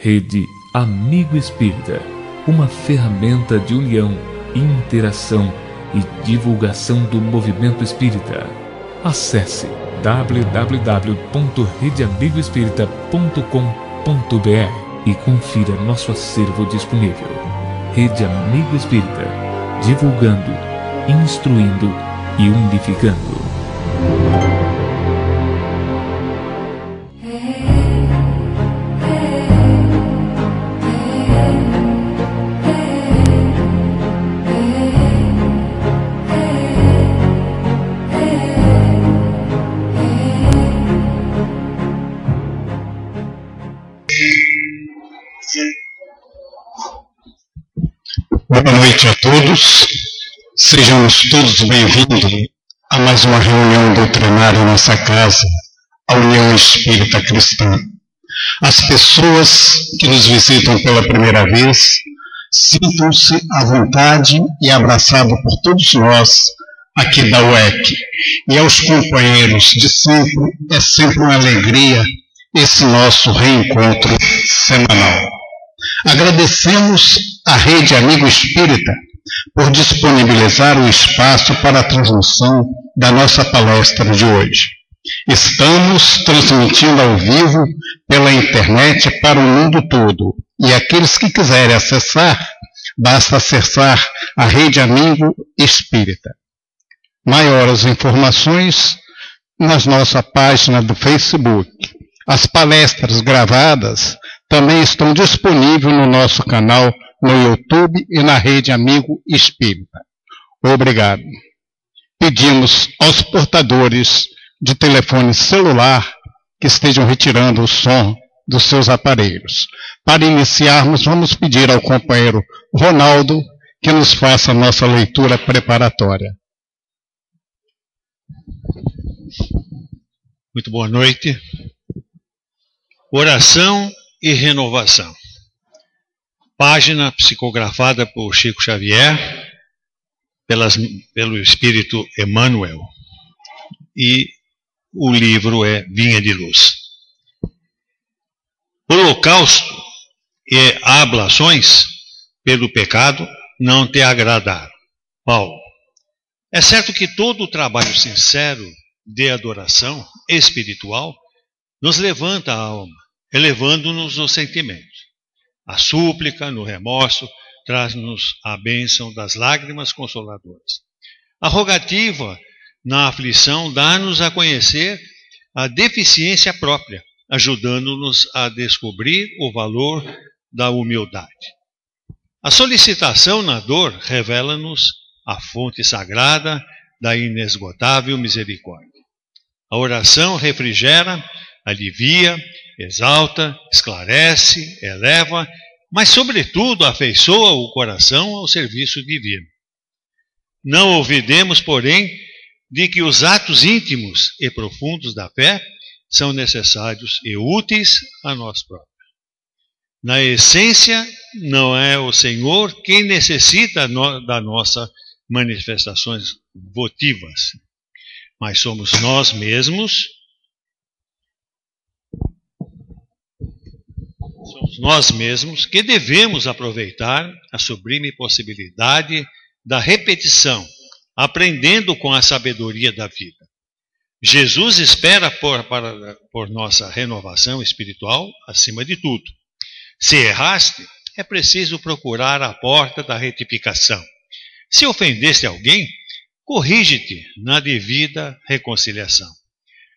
Rede Amigo Espírita, uma ferramenta de união, interação e divulgação do movimento espírita. Acesse www.redeamigoespírita.com.br e confira nosso acervo disponível. Rede Amigo Espírita, divulgando, instruindo e unificando. Boa noite a todos, sejamos todos bem-vindos a mais uma reunião doutrinária em nossa casa, a União Espírita Cristã. As pessoas que nos visitam pela primeira vez, sintam-se à vontade e abraçados por todos nós aqui da UEC. E aos companheiros de sempre, é sempre uma alegria esse nosso reencontro semanal. Agradecemos à Rede Amigo Espírita por disponibilizar o espaço para a transmissão da nossa palestra de hoje. Estamos transmitindo ao vivo pela internet para o mundo todo, e aqueles que quiserem acessar, basta acessar a Rede Amigo Espírita. Maiores informações na nossa página do Facebook. As palestras gravadas também estão disponíveis no nosso canal no YouTube e na Rede Amigo Espírita. Obrigado. Pedimos aos portadores de telefone celular que estejam retirando o som dos seus aparelhos. Para iniciarmos, vamos pedir ao companheiro Ronaldo que nos faça a nossa leitura preparatória. Muito boa noite. Oração e renovação. Página psicografada por Chico Xavier, pelo Espírito Emmanuel. E o livro é Vinha de Luz. Holocausto e ablações pelo pecado não te agradaram. Paulo. É certo que todo o trabalho sincero de adoração espiritual nos levanta a alma, elevando-nos os sentimentos. A súplica, no remorso, traz-nos a bênção das lágrimas consoladoras. A rogativa, na aflição, dá-nos a conhecer a deficiência própria, ajudando-nos a descobrir o valor da humildade. A solicitação na dor revela-nos a fonte sagrada da inesgotável misericórdia. A oração refrigera, alivia, exalta, esclarece, eleva, mas, sobretudo, afeiçoa o coração ao serviço divino. Não olvidemos, porém, de que os atos íntimos e profundos da fé são necessários e úteis a nós próprios. Na essência, não é o Senhor quem necessita da nossa manifestações votivas, mas somos nós mesmos. Somos nós mesmos que devemos aproveitar a sublime possibilidade da repetição, aprendendo com a sabedoria da vida. Jesus espera por nossa renovação espiritual acima de tudo. Se erraste, é preciso procurar a porta da retificação. Se ofendeste alguém, corrige-te na devida reconciliação.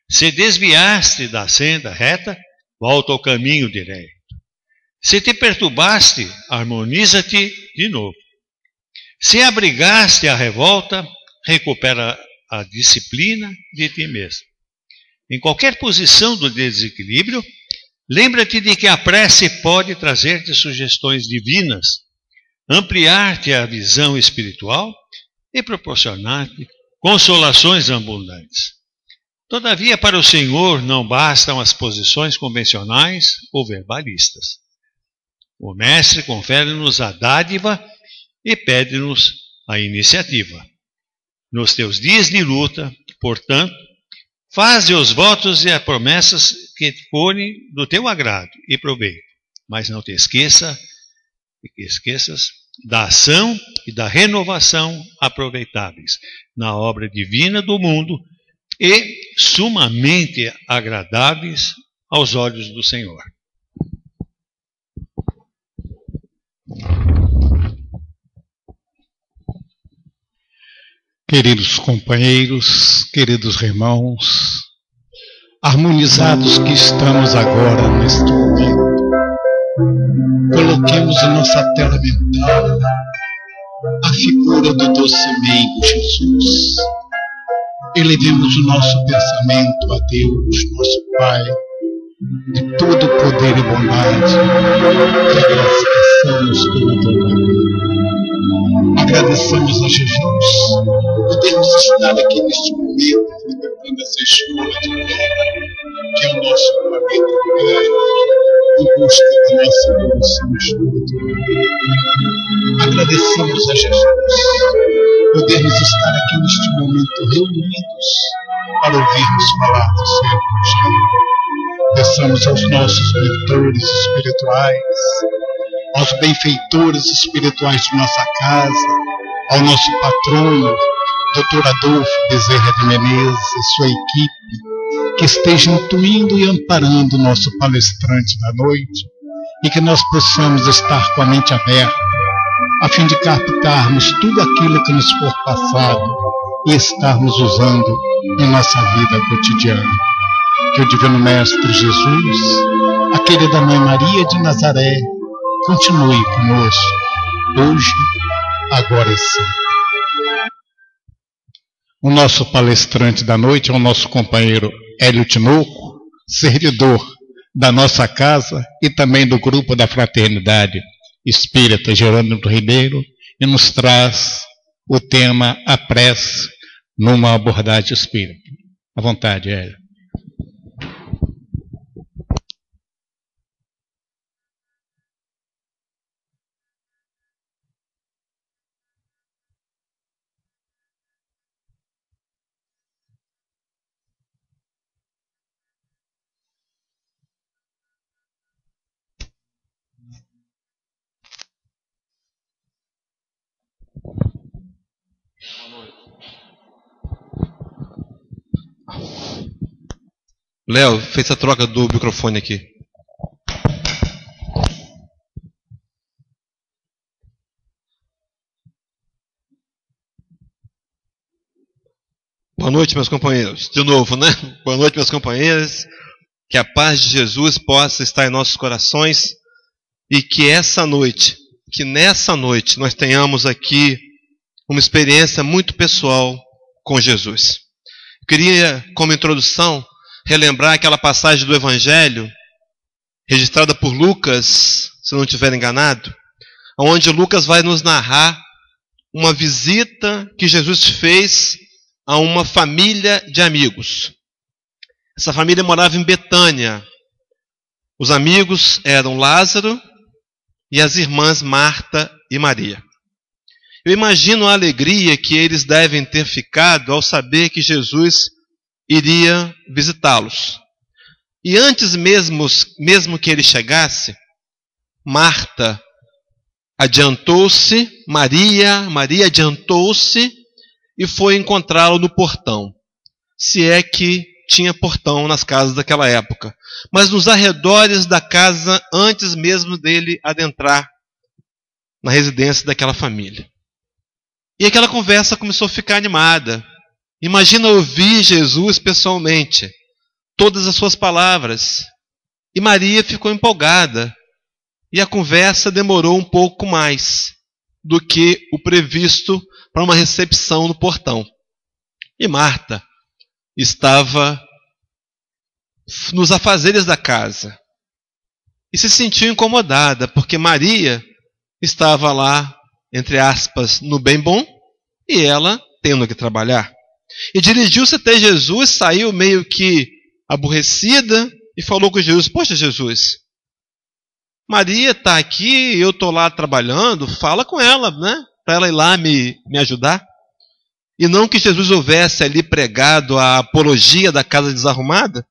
Se desviaste da senda reta, volta ao caminho direito. Se te perturbaste, harmoniza-te de novo. Se abrigaste a revolta, recupera a disciplina de ti mesmo. Em qualquer posição do desequilíbrio, lembra-te de que a prece pode trazer-te sugestões divinas, ampliar-te a visão espiritual e proporcionar-te consolações abundantes. Todavia, para o Senhor não bastam as posições convencionais ou verbalistas. O Mestre confere-nos a dádiva e pede-nos a iniciativa. Nos teus dias de luta, portanto, faze os votos e as promessas que forem do teu agrado e proveito. Mas não te esqueças da ação e da renovação aproveitáveis na obra divina do mundo e sumamente agradáveis aos olhos do Senhor. Queridos companheiros, queridos irmãos, harmonizados que estamos agora neste momento, coloquemos em nossa tela mental a figura do doce meigo Jesus. Elevemos o nosso pensamento a Deus, nosso Pai, de todo poder e bondade, e agradecemos pelo dom da vida. Agradecemos a Jesus podermos estar aqui neste momento, frequentando essa escola de terra, que é o nosso planeta Terra, em busca da nossa evolução espiritual. Agradecemos a Jesus podermos estar aqui neste momento reunidos para ouvirmos falar do seu Evangelho. Peçamos aos nossos mentores espirituais, aos benfeitores espirituais de nossa casa, ao nosso patrono, Dr. Adolfo Bezerra de Menezes e sua equipe, que estejam intuindo e amparando o nosso palestrante da noite, e que nós possamos estar com a mente aberta, a fim de captarmos tudo aquilo que nos for passado e estarmos usando em nossa vida cotidiana. Que o Divino Mestre Jesus, a querida Mãe Maria de Nazaré, continue conosco, hoje, agora e sempre. O nosso palestrante da noite é o nosso companheiro Hélio Tinoco, servidor da nossa casa e também do grupo da Fraternidade Espírita Jerônimo Ribeiro, e nos traz o tema A Prece numa abordagem espírita. À vontade, Hélio. Léo, fez a troca do microfone aqui. Boa noite, meus companheiros. De novo, né? Boa noite, meus companheiros. Que a paz de Jesus possa estar em nossos corações e que nessa noite nós tenhamos aqui uma experiência muito pessoal com Jesus. Eu queria, como introdução, relembrar aquela passagem do Evangelho, registrada por Lucas, se não estiver enganado, onde Lucas vai nos narrar uma visita que Jesus fez a uma família de amigos. Essa família morava em Betânia. Os amigos eram Lázaro e as irmãs Marta e Maria. Eu imagino a alegria que eles devem ter ficado ao saber que Jesus iria visitá-los. E antes mesmo que ele chegasse, Marta adiantou-se, Maria adiantou-se e foi encontrá-lo no portão. Se é que tinha portão nas casas daquela época. Mas nos arredores da casa, antes mesmo dele adentrar na residência daquela família. E aquela conversa começou a ficar animada. Imagina ouvir Jesus pessoalmente, todas as suas palavras. E Maria ficou empolgada. E a conversa demorou um pouco mais do que o previsto para uma recepção no portão. E Marta estava nos afazeres da casa. E se sentiu incomodada, porque Maria estava lá, entre aspas, no bem bom, e ela tendo que trabalhar. E dirigiu-se até Jesus, saiu meio que aborrecida e falou com Jesus: poxa, Jesus, Maria está aqui, eu estou lá trabalhando, fala com ela, né? Para ela ir lá me ajudar. E não que Jesus houvesse ali pregado a apologia da casa desarrumada,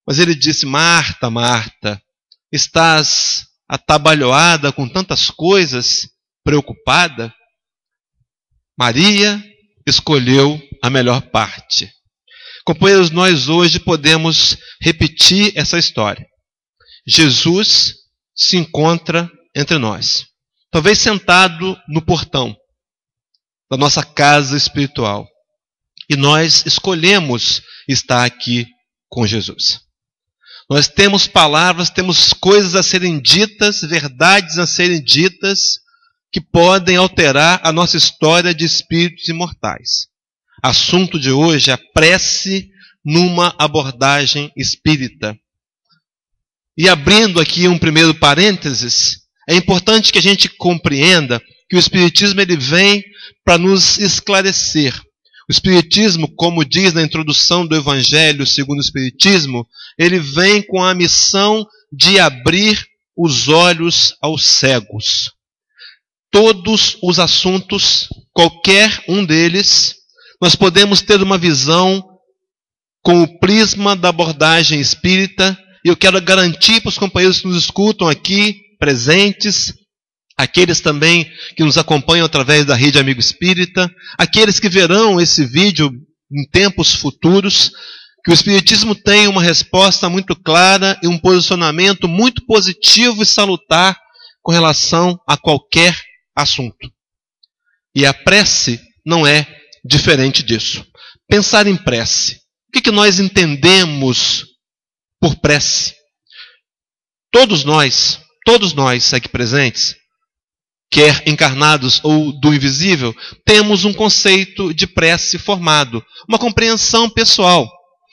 mas ele disse: Marta, Marta, estás atabalhoada com tantas coisas, preocupada, Maria escolheu a melhor parte. Companheiros, nós hoje podemos repetir essa história. Jesus se encontra entre nós, talvez sentado no portão da nossa casa espiritual. E nós escolhemos estar aqui com Jesus. Nós temos palavras, temos coisas a serem ditas, verdades a serem ditas, que podem alterar a nossa história de espíritos imortais. Assunto de hoje é a prece numa abordagem espírita. E abrindo aqui um primeiro parênteses, é importante que a gente compreenda que o Espiritismo ele vem para nos esclarecer. O Espiritismo, como diz na introdução do Evangelho segundo o Espiritismo, ele vem com a missão de abrir os olhos aos cegos. Todos os assuntos, qualquer um deles, nós podemos ter uma visão com o prisma da abordagem espírita, e eu quero garantir para os companheiros que nos escutam aqui, presentes, aqueles também que nos acompanham através da Rede Amigo Espírita, aqueles que verão esse vídeo em tempos futuros, que o Espiritismo tem uma resposta muito clara e um posicionamento muito positivo e salutar com relação a qualquer assunto. E a prece não é diferente disso. Pensar em prece. O que nós entendemos por prece? Todos nós aqui presentes, quer encarnados ou do invisível, temos um conceito de prece formado, uma compreensão pessoal,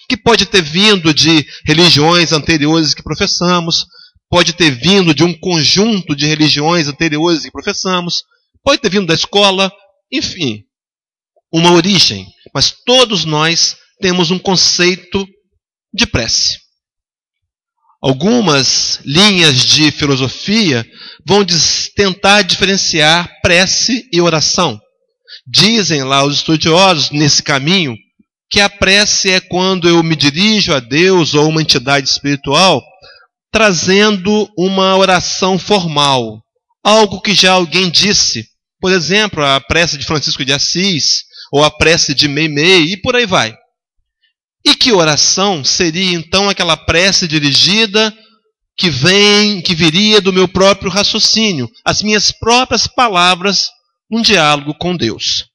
que pode ter vindo de religiões anteriores que professamos, pode ter vindo de um conjunto de religiões anteriores que professamos, pode ter vindo da escola, enfim, uma origem. Mas todos nós temos um conceito de prece. Algumas linhas de filosofia vão tentar diferenciar prece e oração. Dizem lá os estudiosos nesse caminho que a prece é quando eu me dirijo a Deus ou uma entidade espiritual trazendo uma oração formal, algo que já alguém disse. Por exemplo, a prece de Francisco de Assis, ou a prece de Meimei, e por aí vai. E que oração seria então aquela prece dirigida que viria do meu próprio raciocínio, as minhas próprias palavras num diálogo com Deus.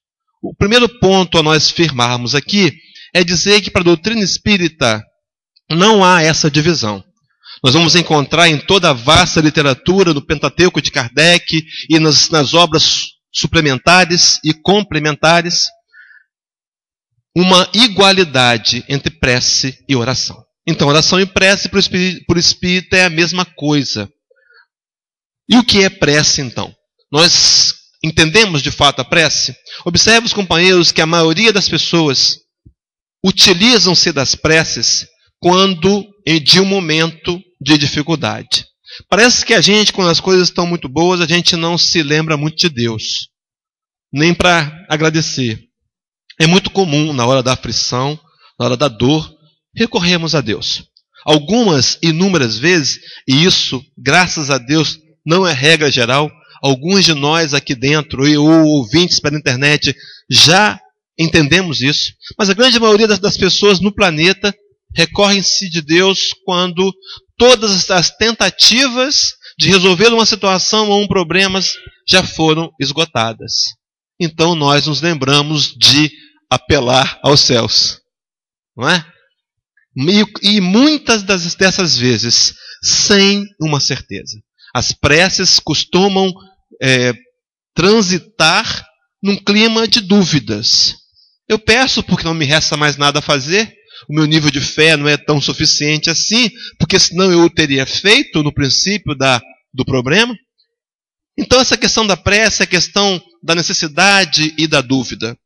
O primeiro ponto a nós firmarmos aqui é dizer que para a doutrina espírita não há essa divisão. Nós vamos encontrar em toda a vasta literatura, no Pentateuco de Kardec e nas obras suplementares e complementares, uma igualdade entre prece e oração. Então, oração e prece por espírito é a mesma coisa. E o que é prece, então? Nós entendemos de fato a prece? Observe os companheiros que a maioria das pessoas utilizam-se das preces quando de um momento de dificuldade. Parece que a gente, quando as coisas estão muito boas, a gente não se lembra muito de Deus, nem para agradecer. É muito comum, na hora da aflição, na hora da dor, recorrermos a Deus. Algumas, inúmeras vezes, e isso, graças a Deus, não é regra geral, alguns de nós aqui dentro, ou ouvintes pela internet, já entendemos isso, mas a grande maioria das pessoas no planeta recorrem-se de Deus quando todas as tentativas de resolver uma situação ou um problema já foram esgotadas. Então nós nos lembramos de apelar aos céus, não é? E muitas dessas vezes sem uma certeza. As preces costumam transitar num clima de dúvidas. Eu peço porque não me resta mais nada a fazer, o meu nível de fé não é tão suficiente assim, porque senão eu o teria feito no princípio do problema. Então essa questão da prece é a questão da necessidade e da dúvida.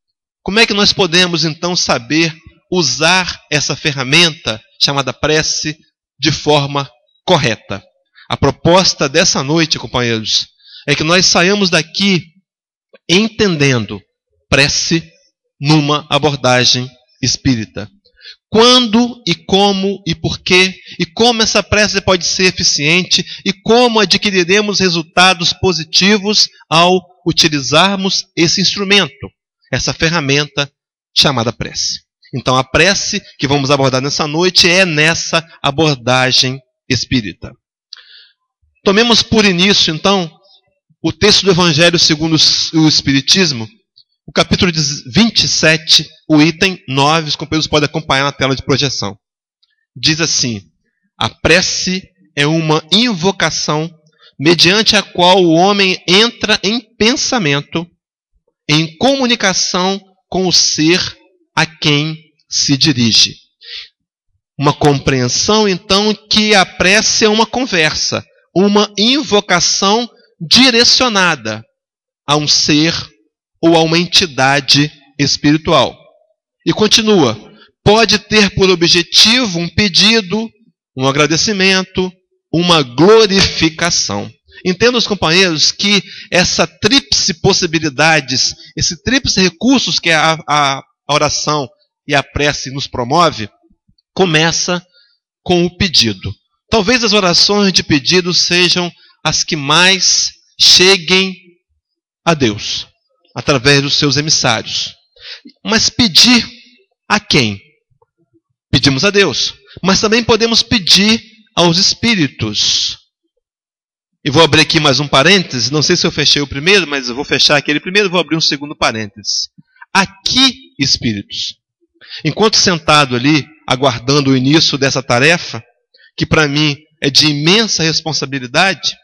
Como é que nós podemos então saber usar essa ferramenta chamada prece de forma correta? A proposta dessa noite, companheiros, é que nós saiamos daqui entendendo prece numa abordagem espírita. Quando e como e por quê, e como essa prece pode ser eficiente, e como adquiriremos resultados positivos ao utilizarmos esse instrumento, essa ferramenta chamada prece. Então a prece que vamos abordar nessa noite é nessa abordagem espírita. Tomemos por início, então, o texto do Evangelho segundo o Espiritismo, o capítulo 27, o item 9, os companheiros podem acompanhar na tela de projeção. Diz assim: a prece é uma invocação mediante a qual o homem entra em pensamento, em comunicação com o ser a quem se dirige. Uma compreensão, então, que a prece é uma conversa, uma invocação direcionada a um ser ou a uma entidade espiritual. E continua: pode ter por objetivo um pedido, um agradecimento, uma glorificação. Entendam os companheiros que essa tríplice possibilidades, esse tríplice recursos que a oração e a prece nos promove, começa com o pedido. Talvez as orações de pedido sejam as que mais cheguem a Deus, através dos seus emissários. Mas pedir a quem? Pedimos a Deus. Mas também podemos pedir aos espíritos. E vou abrir aqui mais um parênteses. Não sei se eu fechei o primeiro, mas eu vou fechar aquele primeiro e vou abrir um segundo parênteses. Aqui, espíritos. Enquanto sentado ali, aguardando o início dessa tarefa, que para mim é de imensa responsabilidade,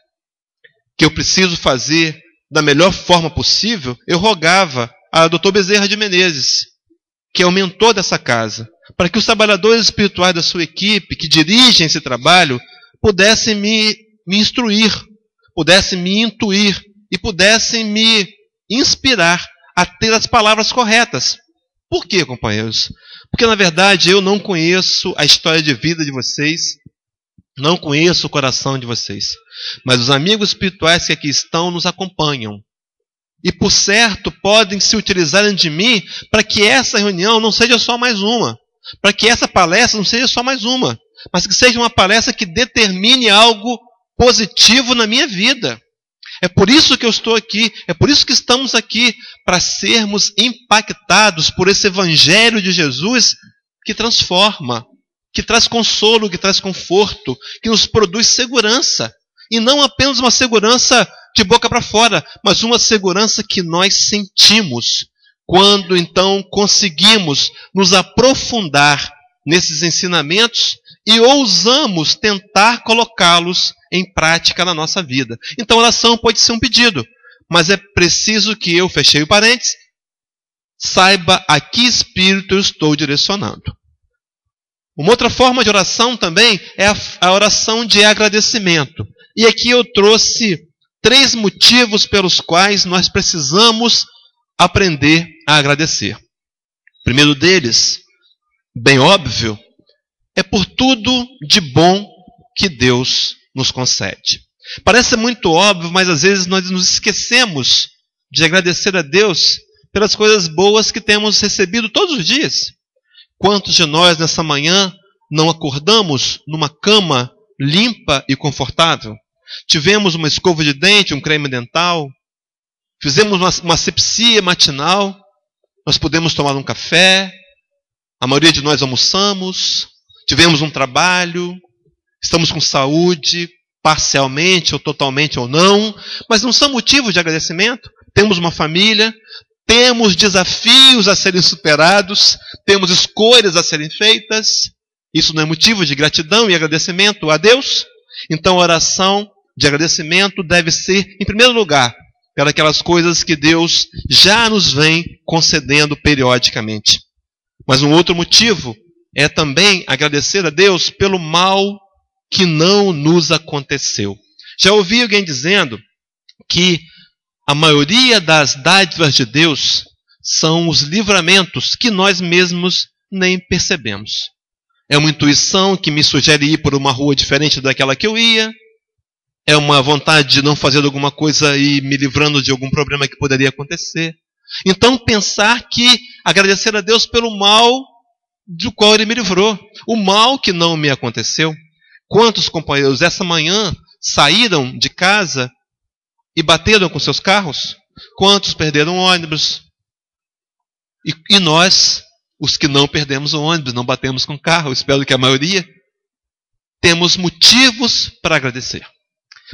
que eu preciso fazer da melhor forma possível, eu rogava a Dr. Bezerra de Menezes, que é o mentor dessa casa, para que os trabalhadores espirituais da sua equipe, que dirigem esse trabalho, pudessem me instruir, pudessem me intuir e pudessem me inspirar a ter as palavras corretas. Por quê, companheiros? Porque, na verdade, eu não conheço a história de vida de vocês, não conheço o coração de vocês, mas os amigos espirituais que aqui estão nos acompanham. E, por certo, podem se utilizar de mim para que essa reunião não seja só mais uma, para que essa palestra não seja só mais uma, mas que seja uma palestra que determine algo positivo na minha vida. É por isso que eu estou aqui, é por isso que estamos aqui, para sermos impactados por esse Evangelho de Jesus que transforma, que traz consolo, que traz conforto, que nos produz segurança. E não apenas uma segurança de boca para fora, mas uma segurança que nós sentimos quando então conseguimos nos aprofundar nesses ensinamentos e ousamos tentar colocá-los em prática na nossa vida. Então a oração pode ser um pedido, mas é preciso que eu, fechei o parênteses, saiba a que espírito eu estou direcionando. Uma outra forma de oração também é a oração de agradecimento. E aqui eu trouxe 3 motivos pelos quais nós precisamos aprender a agradecer. O primeiro deles, bem óbvio, é por tudo de bom que Deus nos concede. Parece muito óbvio, mas às vezes nós nos esquecemos de agradecer a Deus pelas coisas boas que temos recebido todos os dias. Quantos de nós nessa manhã não acordamos numa cama limpa e confortável? Tivemos uma escova de dente, um creme dental, fizemos uma asepsia matinal, nós podemos tomar um café, a maioria de nós almoçamos, tivemos um trabalho, estamos com saúde, parcialmente ou totalmente ou não, mas não são motivos de agradecimento. Temos uma família, temos desafios a serem superados, temos escolhas a serem feitas. Isso não é motivo de gratidão e agradecimento a Deus? Então a oração de agradecimento deve ser, em primeiro lugar, pelas coisas que Deus já nos vem concedendo periodicamente. Mas um outro motivo é também agradecer a Deus pelo mal que não nos aconteceu. Já ouvi alguém dizendo que a maioria das dádivas de Deus são os livramentos que nós mesmos nem percebemos. É uma intuição que me sugere ir por uma rua diferente daquela que eu ia. É uma vontade de não fazer alguma coisa e me livrando de algum problema que poderia acontecer. Então pensar que agradecer a Deus pelo mal do qual ele me livrou, o mal que não me aconteceu. Quantos companheiros essa manhã saíram de casa e bateram com seus carros? Quantos perderam ônibus? E nós, os que não perdemos o ônibus, não batemos com o carro, espero que a maioria, temos motivos para agradecer.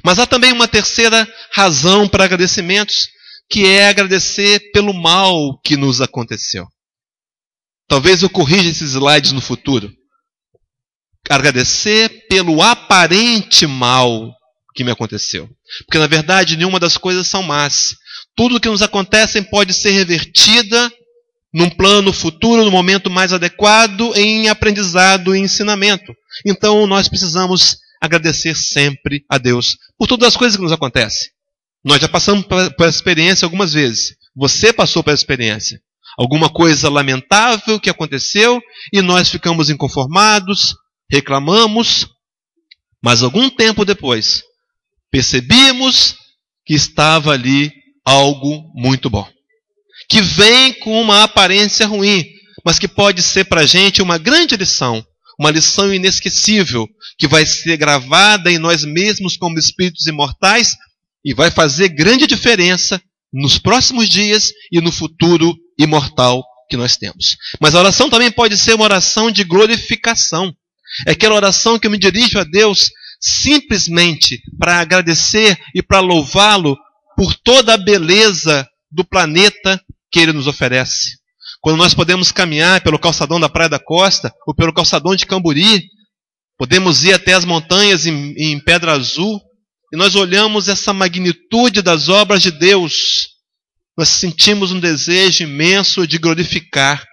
Mas há também uma terceira razão para agradecimentos, que é agradecer pelo mal que nos aconteceu. Talvez eu corrija esses slides no futuro. Agradecer pelo aparente mal que me aconteceu. Porque, na verdade, nenhuma das coisas são más. Tudo que nos acontece pode ser revertida num plano futuro, no momento mais adequado, em aprendizado e ensinamento. Então, nós precisamos agradecer sempre a Deus por todas as coisas que nos acontecem. Nós já passamos por essa experiência algumas vezes. Você passou por essa experiência. Alguma coisa lamentável que aconteceu e nós ficamos inconformados, reclamamos, mas algum tempo depois percebemos que estava ali algo muito bom, que vem com uma aparência ruim, mas que pode ser para a gente uma grande lição, uma lição inesquecível, que vai ser gravada em nós mesmos como espíritos imortais e vai fazer grande diferença nos próximos dias e no futuro imortal que nós temos. Mas a oração também pode ser uma oração de glorificação. É aquela oração que eu me dirijo a Deus simplesmente para agradecer e para louvá-lo por toda a beleza do planeta que Ele nos oferece. Quando nós podemos caminhar pelo calçadão da Praia da Costa ou pelo calçadão de Camburi, podemos ir até as montanhas em Pedra Azul e nós olhamos essa magnitude das obras de Deus, nós sentimos um desejo imenso de glorificar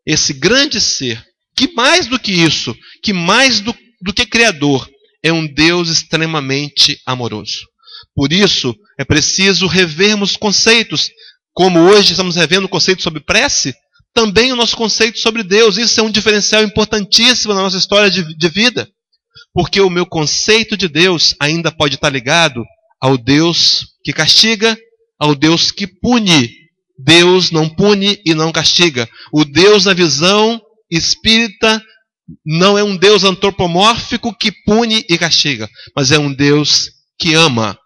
esse grande ser, que mais do que isso, que mais do que Criador, é um Deus extremamente amoroso. Por isso, é preciso revermos conceitos, como hoje estamos revendo o conceito sobre prece, também o nosso conceito sobre Deus. Isso é um diferencial importantíssimo na nossa história de vida, porque o meu conceito de Deus ainda pode estar ligado ao Deus que castiga, ao Deus que pune. Deus não pune e não castiga. O Deus na visão espírita não é um Deus antropomórfico que pune e castiga, mas é um Deus que ama.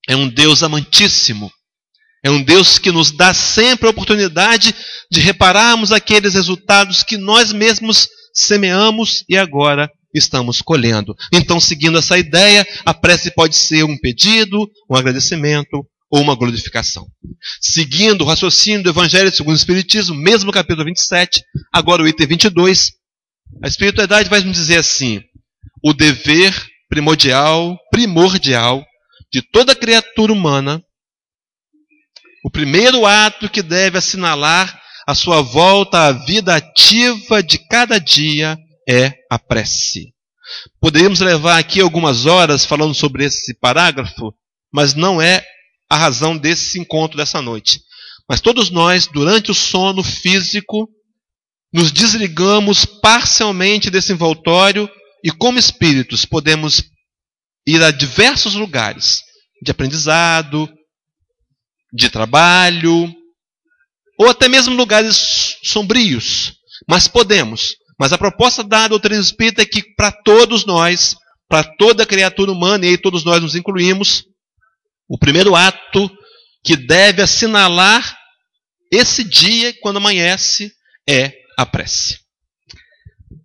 É um Deus amantíssimo. É um Deus que nos dá sempre a oportunidade de repararmos aqueles resultados que nós mesmos semeamos e agora estamos colhendo. Então, seguindo essa ideia, a prece pode ser um pedido, um agradecimento ou uma glorificação. Seguindo o raciocínio do Evangelho segundo o Espiritismo, mesmo capítulo 27, agora o item 22, a espiritualidade vai nos dizer assim: o dever primordial de toda criatura humana, o primeiro ato que deve assinalar a sua volta à vida ativa de cada dia é a prece. Poderíamos levar aqui algumas horas falando sobre esse parágrafo, mas não é a razão desse encontro dessa noite. Mas todos nós, durante o sono físico, nos desligamos parcialmente desse envoltório e, como espíritos, podemos ir a diversos lugares de aprendizado, de trabalho, ou até mesmo lugares sombrios. Mas podemos. Mas a proposta da doutrina espírita é que para todos nós, para toda criatura humana, e aí todos nós nos incluímos, o primeiro ato que deve assinalar esse dia, quando amanhece, é a prece.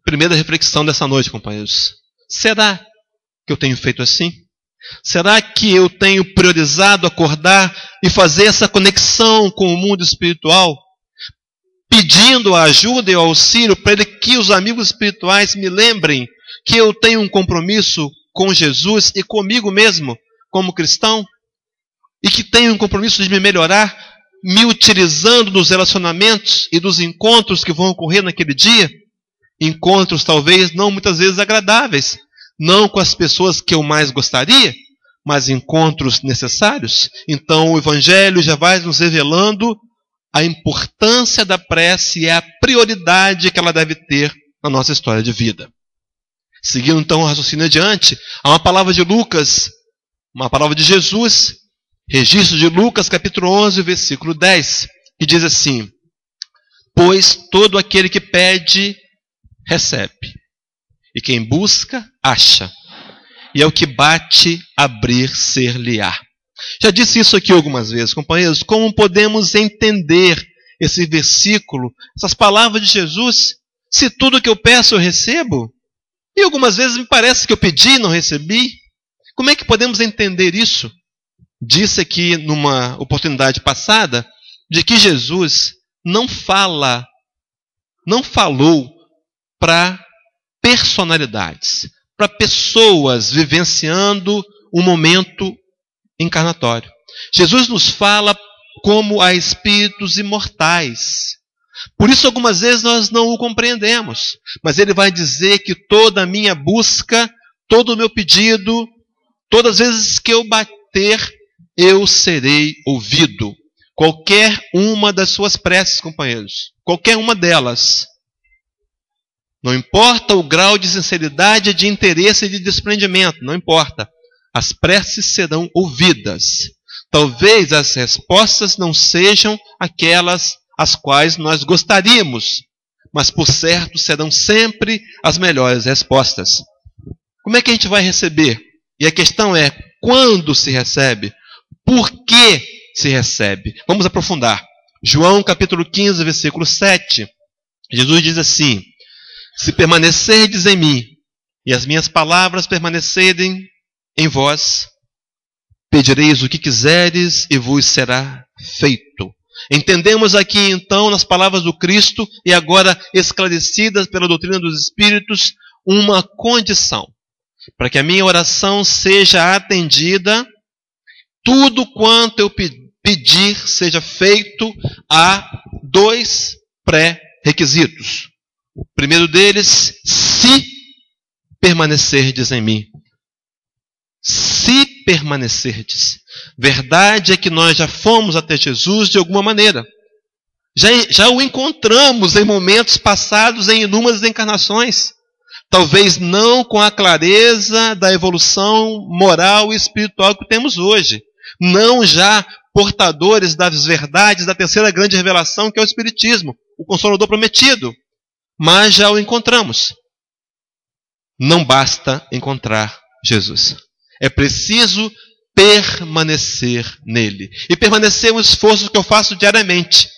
Primeira reflexão dessa noite, companheiros. Será que eu tenho feito assim? Será que eu tenho priorizado acordar e fazer essa conexão com o mundo espiritual? Pedindo a ajuda e o auxílio para que os amigos espirituais me lembrem que eu tenho um compromisso com Jesus e comigo mesmo, como cristão? E que tenho um compromisso de me melhorar, me utilizando dos relacionamentos e dos encontros que vão ocorrer naquele dia? Encontros talvez não muitas vezes agradáveis, não com as pessoas que eu mais gostaria, mas encontros necessários. Então o Evangelho já vai nos revelando a importância da prece e a prioridade que ela deve ter na nossa história de vida. Seguindo então o raciocínio adiante, há uma palavra de Lucas, uma palavra de Jesus, registro de Lucas capítulo 11, versículo 10, que diz assim: pois todo aquele que pede, recebe. E quem busca, acha. E é o que bate, abrir, ser-lhe-á. Já disse isso aqui algumas vezes, companheiros. Como podemos entender esse versículo, essas palavras de Jesus? Se tudo que eu peço eu recebo? E algumas vezes me parece que eu pedi e não recebi. Como é que podemos entender isso? Disse aqui numa oportunidade passada, de que Jesus não falou para personalidades, para pessoas vivenciando um momento encarnatório. Jesus nos fala como a espíritos imortais. Por isso, algumas vezes nós não o compreendemos. Mas ele vai dizer que toda a minha busca, todo o meu pedido, todas as vezes que eu bater, eu serei ouvido. Qualquer uma das suas preces, companheiros. Qualquer uma delas. Não importa o grau de sinceridade, de interesse e de desprendimento. Não importa. As preces serão ouvidas. Talvez as respostas não sejam aquelas as quais nós gostaríamos, mas por certo serão sempre as melhores respostas. Como é que a gente vai receber? E a questão é, quando se recebe? Por que se recebe? Vamos aprofundar. João capítulo 15, versículo 7. Jesus diz assim: se permanecerdes em mim, e as minhas palavras permanecerem em vós, pedireis o que quiseres e vos será feito. Entendemos aqui então, nas palavras do Cristo, e agora esclarecidas pela doutrina dos Espíritos, uma condição. Para que a minha oração seja atendida, tudo quanto eu pedir seja feito, há dois pré-requisitos. O primeiro deles, se permanecerdes em mim. Se permanecerdes. Verdade é que nós já fomos até Jesus de alguma maneira. Já o encontramos em momentos passados, em inúmeras encarnações. Talvez não com a clareza da evolução moral e espiritual que temos hoje. Não já portadores das verdades da terceira grande revelação, que é o Espiritismo, o Consolador prometido. Mas já o encontramos. Não basta encontrar Jesus. É preciso permanecer nele. E permanecer é um esforço que eu faço diariamente.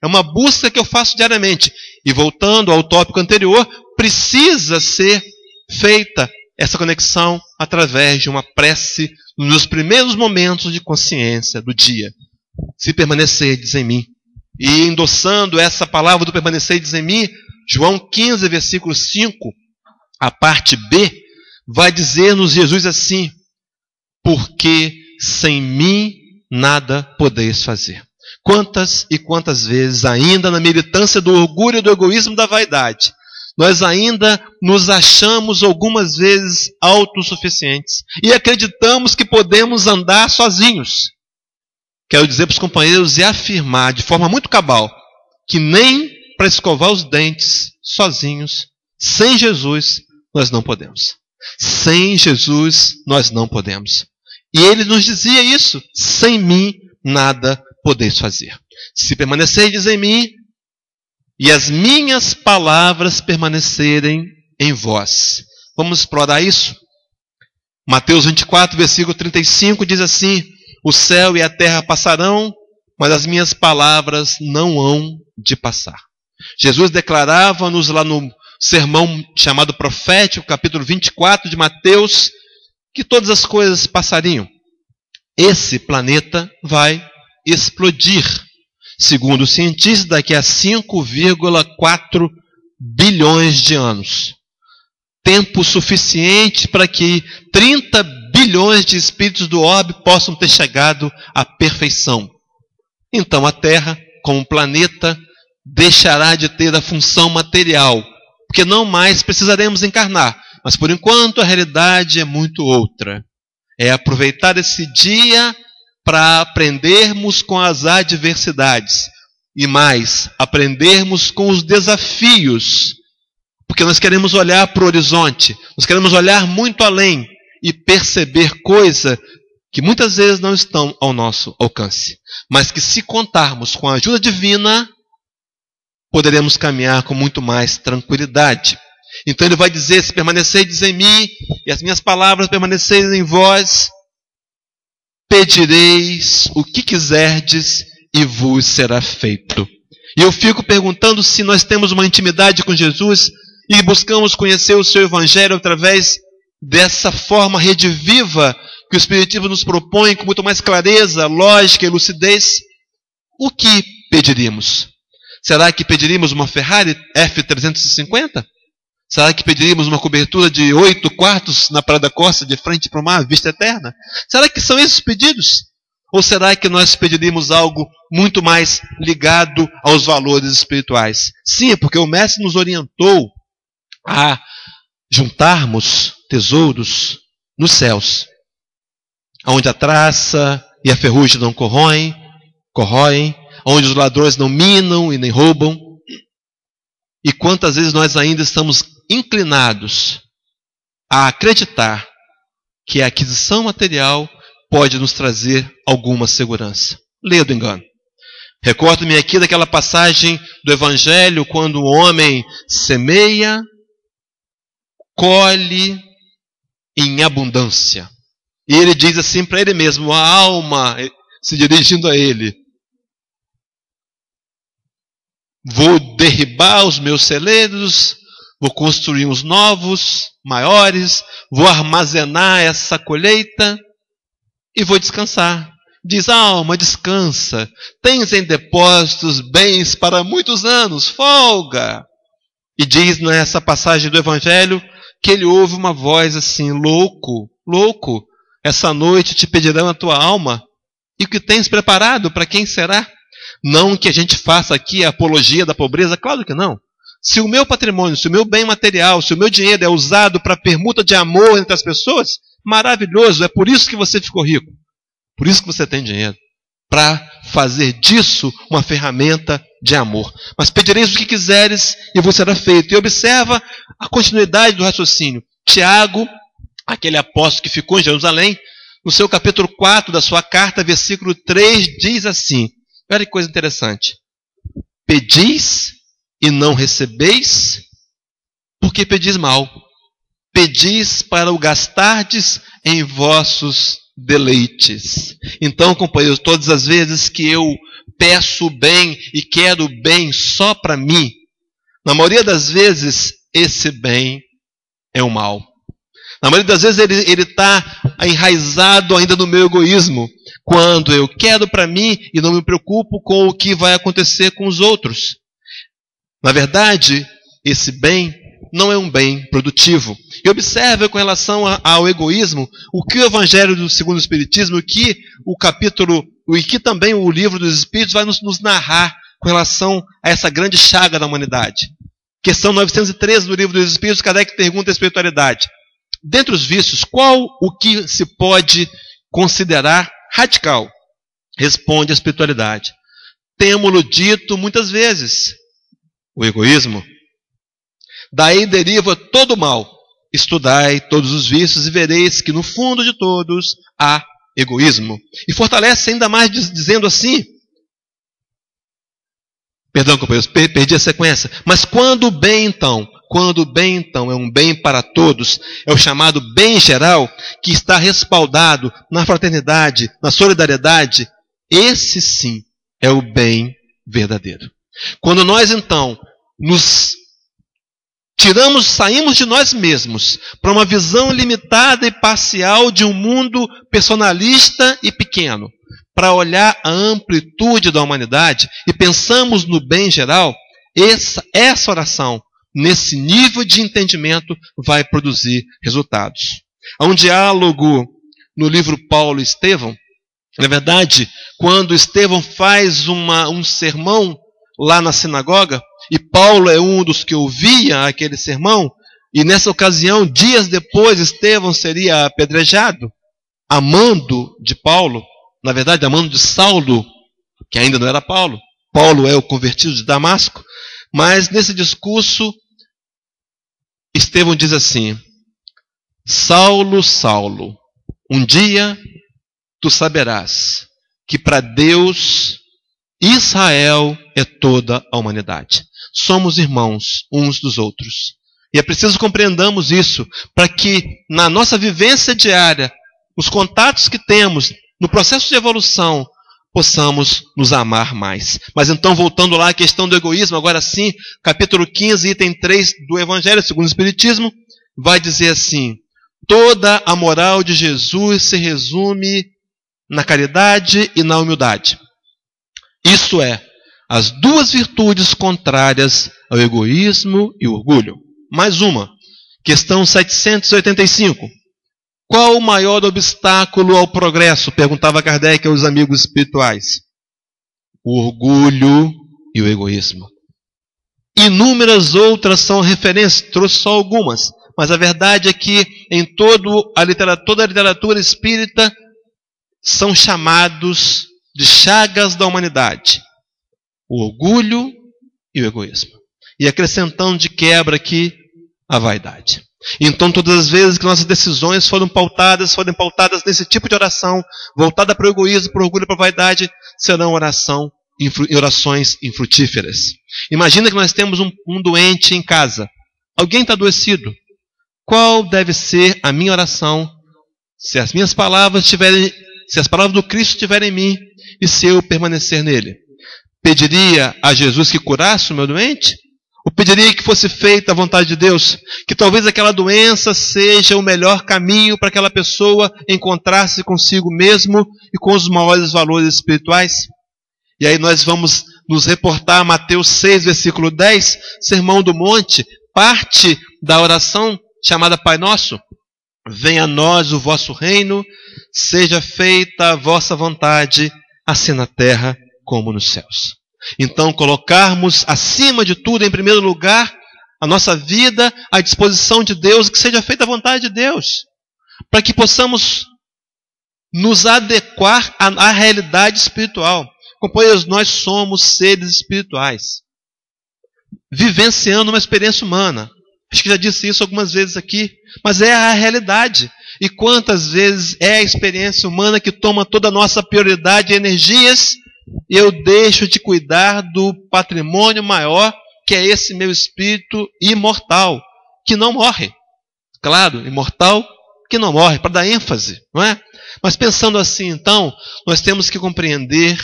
É uma busca que eu faço diariamente. E voltando ao tópico anterior, precisa ser feita essa conexão através de uma prece nos primeiros momentos de consciência do dia. Se permanecerdes em mim. E endossando essa palavra do permanecerdes em mim, João 15, versículo 5, a parte B, vai dizer-nos Jesus assim: porque sem mim nada podeis fazer. Quantas e quantas vezes, ainda na militância do orgulho e do egoísmo da vaidade, nós ainda nos achamos algumas vezes autossuficientes e acreditamos que podemos andar sozinhos. Quero dizer para os companheiros e afirmar de forma muito cabal que nem para escovar os dentes sozinhos, sem Jesus, nós não podemos. Sem Jesus, nós não podemos. E ele nos dizia isso: sem mim nada podeis fazer. Se permanecerdes em mim e as minhas palavras permanecerem em vós. Vamos explorar isso? Mateus 24, versículo 35 diz assim: o céu e a terra passarão, mas as minhas palavras não hão de passar. Jesus declarava-nos lá no sermão chamado profético, capítulo 24 de Mateus, que todas as coisas passariam. Esse planeta vai explodir. Segundo os cientistas, daqui a 5,4 bilhões de anos. Tempo suficiente para que 30 bilhões de espíritos do orbe possam ter chegado à perfeição. Então a Terra, como planeta, deixará de ter a função material, porque não mais precisaremos encarnar. Mas por enquanto a realidade é muito outra. É aproveitar esse dia para aprendermos com as adversidades e mais, aprendermos com os desafios, porque nós queremos olhar para o horizonte, nós queremos olhar muito além e perceber coisas que muitas vezes não estão ao nosso alcance, mas que, se contarmos com a ajuda divina, poderemos caminhar com muito mais tranquilidade. Então ele vai dizer: se permanecerdes em mim e as minhas palavras permanecerem em vós, pedireis o que quiserdes e vos será feito. E eu fico perguntando se nós temos uma intimidade com Jesus e buscamos conhecer o seu Evangelho através dessa forma rediviva que o Espiritismo nos propõe, com muito mais clareza, lógica e lucidez. O que pediríamos? Será que pediríamos uma Ferrari F350? Será que pediríamos uma cobertura de 8 quartos na Praia da Costa, de frente para o mar, vista eterna? Será que são esses pedidos? Ou será que nós pediríamos algo muito mais ligado aos valores espirituais? Sim, porque o Mestre nos orientou a juntarmos tesouros nos céus, onde a traça e a ferrugem não corroem, onde os ladrões não minam e nem roubam. E quantas vezes nós ainda estamos inclinados a acreditar que a aquisição material pode nos trazer alguma segurança. Leia do engano. Recordo-me aqui daquela passagem do Evangelho, quando o homem semeia, colhe em abundância. E ele diz assim para ele mesmo, a alma se dirigindo a ele: vou derribar os meus celeiros, vou construir uns novos, maiores, vou armazenar essa colheita e vou descansar. Diz: alma, descansa, tens em depósitos bens para muitos anos, folga. E diz nessa passagem do Evangelho que ele ouve uma voz assim: louco, louco, essa noite te pedirão a tua alma, e o que tens preparado, para quem será? Não que a gente faça aqui a apologia da pobreza, claro que não. Se o meu patrimônio, se o meu bem material, se o meu dinheiro é usado para permuta de amor entre as pessoas, maravilhoso, é por isso que você ficou rico. Por isso que você tem dinheiro. Para fazer disso uma ferramenta de amor. Mas pedireis o que quiseres e vos será feito. E observa a continuidade do raciocínio. Tiago, aquele apóstolo que ficou em Jerusalém, no seu capítulo 4 da sua carta, versículo 3, diz assim: olha que coisa interessante. Pedis e não recebeis, porque pedis mal. Pedis para o gastardes em vossos deleites. Então, companheiros, todas as vezes que eu peço o bem e quero o bem só para mim, na maioria das vezes, esse bem é o mal. Na maioria das vezes ele está enraizado ainda no meu egoísmo, quando eu quero para mim e não me preocupo com o que vai acontecer com os outros. Na verdade, esse bem não é um bem produtivo. E observe com relação ao egoísmo, o que o Evangelho do Segundo Espiritismo, o que o capítulo, e que também o Livro dos Espíritos vai nos narrar com relação a essa grande chaga da humanidade. Questão 913 do Livro dos Espíritos, Kardec pergunta a espiritualidade: dentre os vícios, qual o que se pode considerar radical? Responde a espiritualidade: temo-lo dito muitas vezes, o egoísmo. Daí deriva todo o mal. Estudai todos os vícios e vereis que no fundo de todos há egoísmo. E fortalece ainda mais dizendo assim, perdão, companheiros, perdi a sequência. Mas quando o bem então é um bem para todos, é o chamado bem geral, que está respaldado na fraternidade, na solidariedade, esse sim é o bem verdadeiro. Quando nós então saímos de nós mesmos para uma visão limitada e parcial de um mundo personalista e pequeno, para olhar a amplitude da humanidade e pensamos no bem geral, essa oração, nesse nível de entendimento, vai produzir resultados. Há um diálogo no livro Paulo e Estevão. Na verdade, quando Estevão faz um sermão lá na sinagoga, e Paulo é um dos que ouvia aquele sermão, e nessa ocasião, dias depois, Estevão seria apedrejado, a mando de Paulo, na verdade, a mando de Saulo, que ainda não era Paulo. Paulo é o convertido de Damasco. Mas nesse discurso, Estevão diz assim: Saulo, Saulo, um dia tu saberás que para Deus Israel é toda a humanidade. Somos irmãos uns dos outros. E é preciso compreendamos isso, para que na nossa vivência diária, os contatos que temos, no processo de evolução, possamos nos amar mais. Mas então, voltando lá à questão do egoísmo, agora sim, capítulo 15, item 3 do Evangelho segundo o Espiritismo, vai dizer assim: toda a moral de Jesus se resume na caridade e na humildade. Isso é, as duas virtudes contrárias ao egoísmo e orgulho. Mais uma, questão 785. Qual o maior obstáculo ao progresso? Perguntava Kardec aos amigos espirituais. O orgulho e o egoísmo. Inúmeras outras são referências, trouxe só algumas, mas a verdade é que em toda a literatura espírita são chamados de chagas da humanidade. O orgulho e o egoísmo. E acrescentando de quebra aqui a vaidade. Então, todas as vezes que nossas decisões forem pautadas nesse tipo de oração, voltada para o egoísmo, para o orgulho e para a vaidade, serão orações infrutíferas. Imagina que nós temos um doente em casa. Alguém está adoecido. Qual deve ser a minha oração se as minhas palavras se as palavras do Cristo estiverem em mim e se eu permanecer nele? Pediria a Jesus que curasse o meu doente? Ou pediria que fosse feita a vontade de Deus? Que talvez aquela doença seja o melhor caminho para aquela pessoa encontrar-se consigo mesmo e com os maiores valores espirituais? E aí nós vamos nos reportar a Mateus 6, versículo 10, Sermão do Monte, parte da oração chamada Pai Nosso. Venha a nós o vosso reino, seja feita a vossa vontade, assim na terra como nos céus. Então, colocarmos acima de tudo, em primeiro lugar, a nossa vida à disposição de Deus, que seja feita a vontade de Deus, para que possamos nos adequar à realidade espiritual. Companheiros, nós somos seres espirituais, vivenciando uma experiência humana. Acho que já disse isso algumas vezes aqui, mas é a realidade. E quantas vezes é a experiência humana que toma toda a nossa prioridade e energias, e eu deixo de cuidar do patrimônio maior, que é esse meu espírito imortal, que não morre. Claro, imortal que não morre, para dar ênfase, não é? Mas pensando assim, então, nós temos que compreender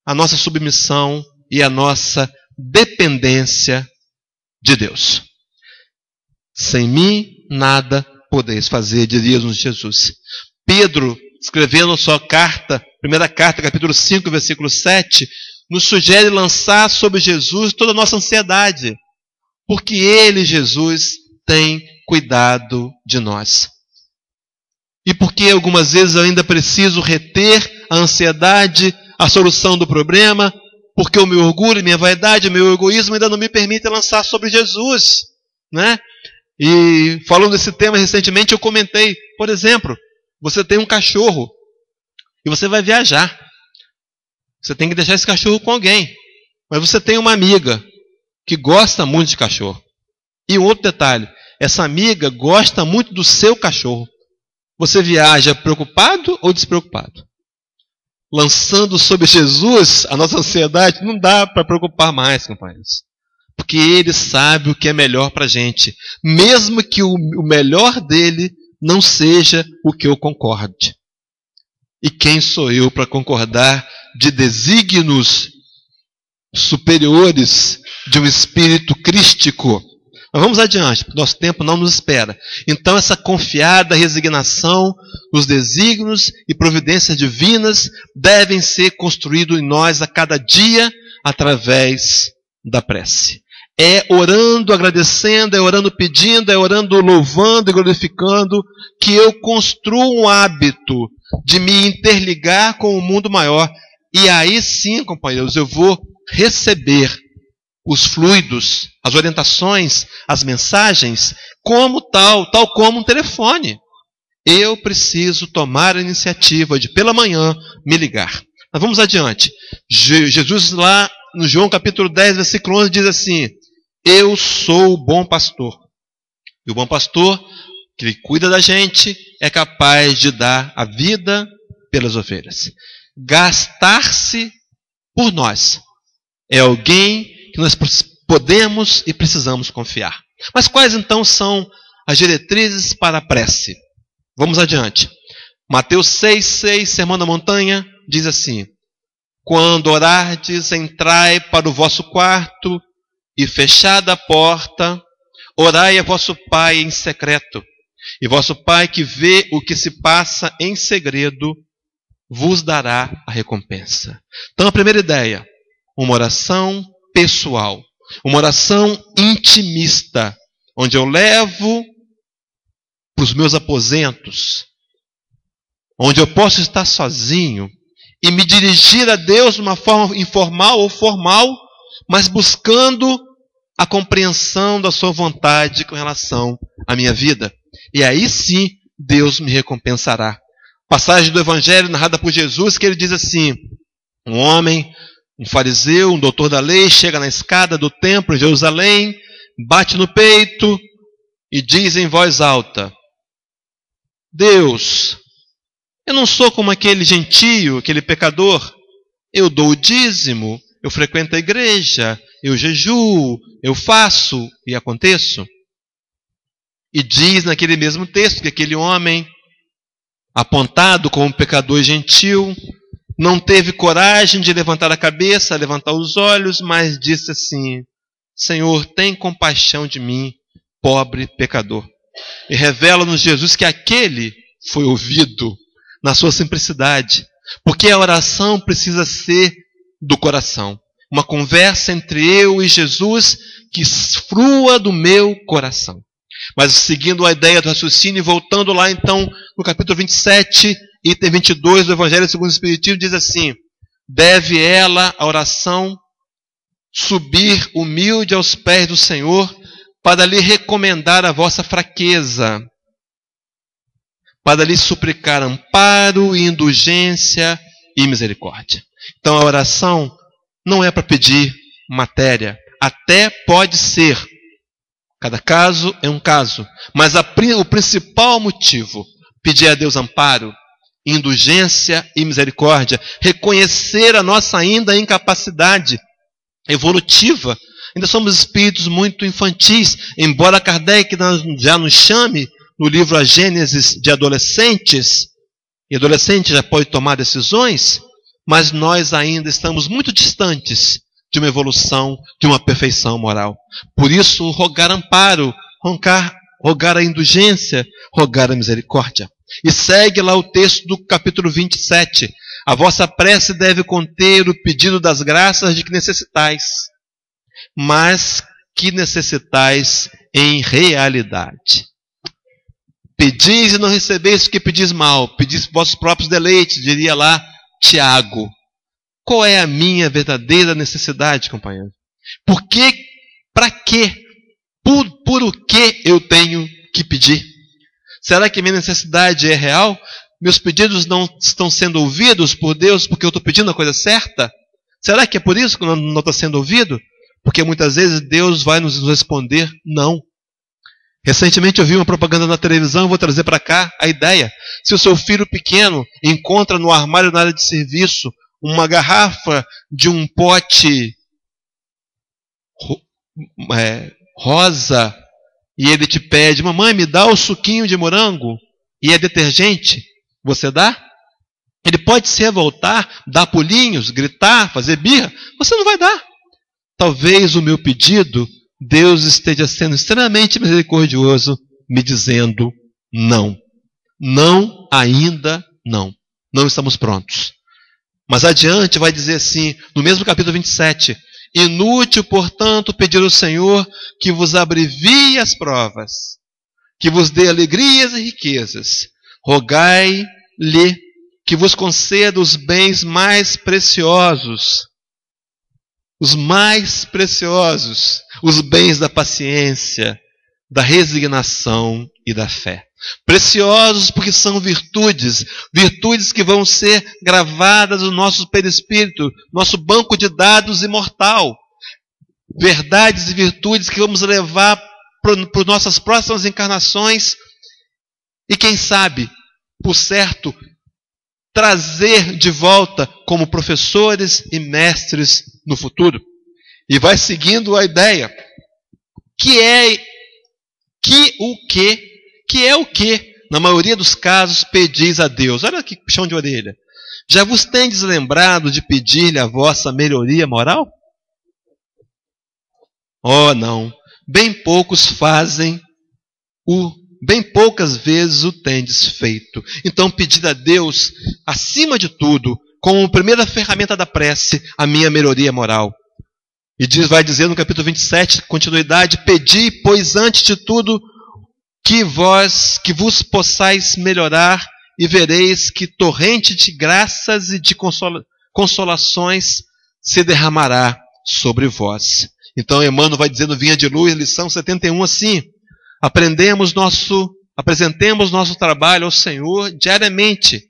a nossa submissão e a nossa dependência de Deus. Sem mim, nada podeis fazer, diria-nos Jesus. Pedro, escrevendo sua carta, primeira carta, capítulo 5, versículo 7, nos sugere lançar sobre Jesus toda a nossa ansiedade, porque Ele, Jesus, tem cuidado de nós. E porque algumas vezes eu ainda preciso reter a ansiedade, a solução do problema, porque o meu orgulho, minha vaidade, o meu egoísmo ainda não me permitem lançar sobre Jesus, né? E falando desse tema recentemente, eu comentei, por exemplo, você tem um cachorro e você vai viajar. Você tem que deixar esse cachorro com alguém. Mas você tem uma amiga que gosta muito de cachorro. E um outro detalhe, essa amiga gosta muito do seu cachorro. Você viaja preocupado ou despreocupado? Lançando sobre Jesus a nossa ansiedade, não dá para preocupar mais, companheiros. Porque Ele sabe o que é melhor para a gente. Mesmo que o melhor dele não seja o que eu concorde. E quem sou eu para concordar de desígnios superiores de um espírito crístico? Mas vamos adiante, porque nosso tempo não nos espera. Então essa confiada resignação nos desígnios e providências divinas devem ser construídos em nós a cada dia através da prece. É orando, agradecendo, é orando pedindo, é orando louvando e glorificando que eu construo um hábito de me interligar com o mundo maior. E aí sim, companheiros, eu vou receber os fluidos, as orientações, as mensagens, como tal como um telefone. Eu preciso tomar a iniciativa de, pela manhã, me ligar. Mas vamos adiante. Jesus lá no João capítulo 10, versículo 11, diz assim: eu sou o bom pastor. E o bom pastor, que cuida da gente, é capaz de dar a vida pelas ovelhas. Gastar-se por nós. É alguém que nós podemos e precisamos confiar. Mas quais então são as diretrizes para a prece? Vamos adiante. Mateus 6,6, Sermão da Montanha, diz assim: quando orardes, entrai para o vosso quarto e fechada a porta, orai a vosso Pai em secreto. E vosso Pai que vê o que se passa em segredo, vos dará a recompensa. Então a primeira ideia, uma oração pessoal, uma oração intimista, onde eu levo para os meus aposentos, onde eu posso estar sozinho e me dirigir a Deus de uma forma informal ou formal, mas buscando a compreensão da sua vontade com relação à minha vida. E aí sim, Deus me recompensará. Passagem do Evangelho narrada por Jesus, que ele diz assim: um homem, um fariseu, um doutor da lei, chega na escada do templo em Jerusalém, bate no peito e diz em voz alta: Deus, eu não sou como aquele gentio, aquele pecador. Eu dou o dízimo, eu frequento a igreja, eu jejuo, eu faço e aconteço. E diz naquele mesmo texto que aquele homem, apontado como pecador gentil, não teve coragem de levantar a cabeça, levantar os olhos, mas disse assim: Senhor, tem compaixão de mim, pobre pecador. E revela-nos Jesus que aquele foi ouvido na sua simplicidade, porque a oração precisa ser do coração. Uma conversa entre eu e Jesus que frua do meu coração. Mas seguindo a ideia do raciocínio e voltando lá então no capítulo 27, item 22 do Evangelho segundo o Espiritismo, diz assim: deve ela, a oração, subir humilde aos pés do Senhor para lhe recomendar a vossa fraqueza, para lhe suplicar amparo e indulgência e misericórdia. Então a oração não é para pedir matéria, até pode ser. Cada caso é um caso. Mas o principal motivo, pedir a Deus amparo, indulgência e misericórdia, reconhecer a nossa ainda incapacidade evolutiva. Ainda somos espíritos muito infantis, embora Kardec já nos chame no livro A Gênesis de adolescentes, e adolescente já pode tomar decisões, mas nós ainda estamos muito distantes de uma evolução, de uma perfeição moral. Por isso, rogar amparo, rogar a indulgência, rogar a misericórdia. E segue lá o texto do capítulo 27. A vossa prece deve conter o pedido das graças de que necessitais, mas que necessitais em realidade. Pedis e não recebeis o que pedis mal, pedis vossos próprios deleites, diria lá Tiago. Qual é a minha verdadeira necessidade, companheiro? Por que, para quê? Por o que eu tenho que pedir? Será que minha necessidade é real? Meus pedidos não estão sendo ouvidos por Deus porque eu estou pedindo a coisa certa? Será que é por isso que não está sendo ouvido? Porque muitas vezes Deus vai nos responder não. Recentemente eu vi uma propaganda na televisão, vou trazer para cá a ideia. Se o seu filho pequeno encontra no armário na área de serviço uma garrafa de um pote rosa e ele te pede: mamãe, me dá o suquinho de morango, e é detergente, você dá? Ele pode se revoltar, dar pulinhos, gritar, fazer birra, você não vai dar. Talvez o meu pedido, Deus esteja sendo extremamente misericordioso, me dizendo não. Não, ainda não. Não estamos prontos. Mas adiante vai dizer assim, no mesmo capítulo 27, inútil, portanto, pedir ao Senhor que vos abrevie as provas, que vos dê alegrias e riquezas. Rogai-lhe que vos conceda os bens mais preciosos, os bens da paciência, da resignação e da fé. Preciosos porque são virtudes que vão ser gravadas no nosso perispírito, nosso banco de dados imortal. Verdades e virtudes que vamos levar para nossas próximas encarnações e, quem sabe, por certo, trazer de volta como professores e mestres no futuro. E vai seguindo a ideia, que é Que é o que, na maioria dos casos, pedis a Deus. Olha que puxão de orelha. Já vos tendes lembrado de pedir-lhe a vossa melhoria moral? Oh, não. Bem poucos fazem bem poucas vezes o tendes feito. Então, pedir a Deus, acima de tudo, como primeira ferramenta da prece, a minha melhoria moral. E vai dizer no capítulo 27, continuidade, pedi, pois antes de tudo, que vos possais melhorar, e vereis que torrente de graças e de consolações se derramará sobre vós. Então Emmanuel vai dizer no Vinha de Luz, lição 71, assim: apresentemos nosso trabalho ao Senhor diariamente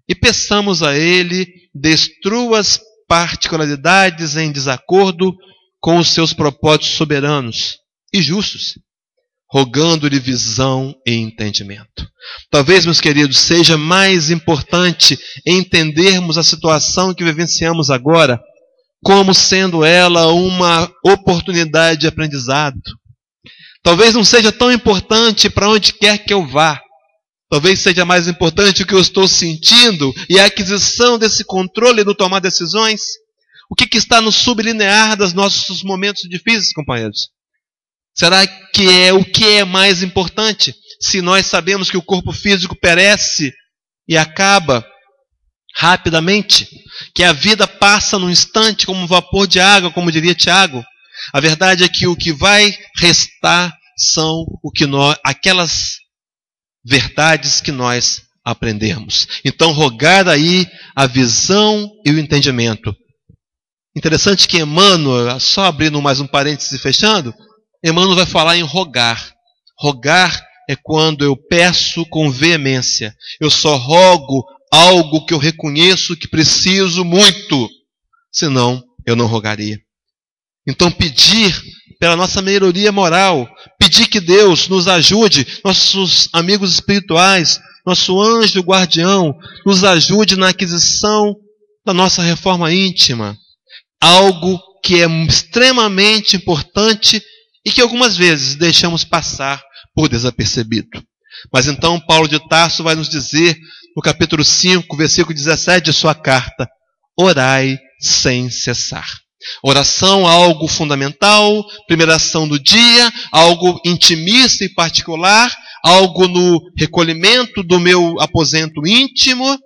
e peçamos a Ele, destrua as particularidades em desacordo com os seus propósitos soberanos e justos, rogando-lhe visão e entendimento. Talvez, meus queridos, seja mais importante entendermos a situação que vivenciamos agora como sendo ela uma oportunidade de aprendizado. Talvez não seja tão importante para onde quer que eu vá. Talvez seja mais importante o que eu estou sentindo e a aquisição desse controle no tomar decisões. O que está no sublinear dos nossos momentos difíceis, companheiros? Será que o que é mais importante? Se nós sabemos que o corpo físico perece e acaba rapidamente, que a vida passa num instante como um vapor de água, como diria Tiago, a verdade é que o que vai restar são aquelas verdades que nós aprendemos. Então, rogar aí a visão e o entendimento. Interessante que Emmanuel, só abrindo mais um parênteses e fechando, Emmanuel vai falar em rogar. Rogar é quando eu peço com veemência. Eu só rogo algo que eu reconheço que preciso muito. Senão, eu não rogaria. Então, pedir pela nossa melhoria moral, pedir que Deus nos ajude, nossos amigos espirituais, nosso anjo guardião, nos ajude na aquisição da nossa reforma íntima. Algo que é extremamente importante e que algumas vezes deixamos passar por desapercebido. Mas então Paulo de Tarso vai nos dizer, no capítulo 5, versículo 17 de sua carta, orai sem cessar. Oração, algo fundamental, primeira ação do dia, algo intimista e particular, algo no recolhimento do meu aposento íntimo,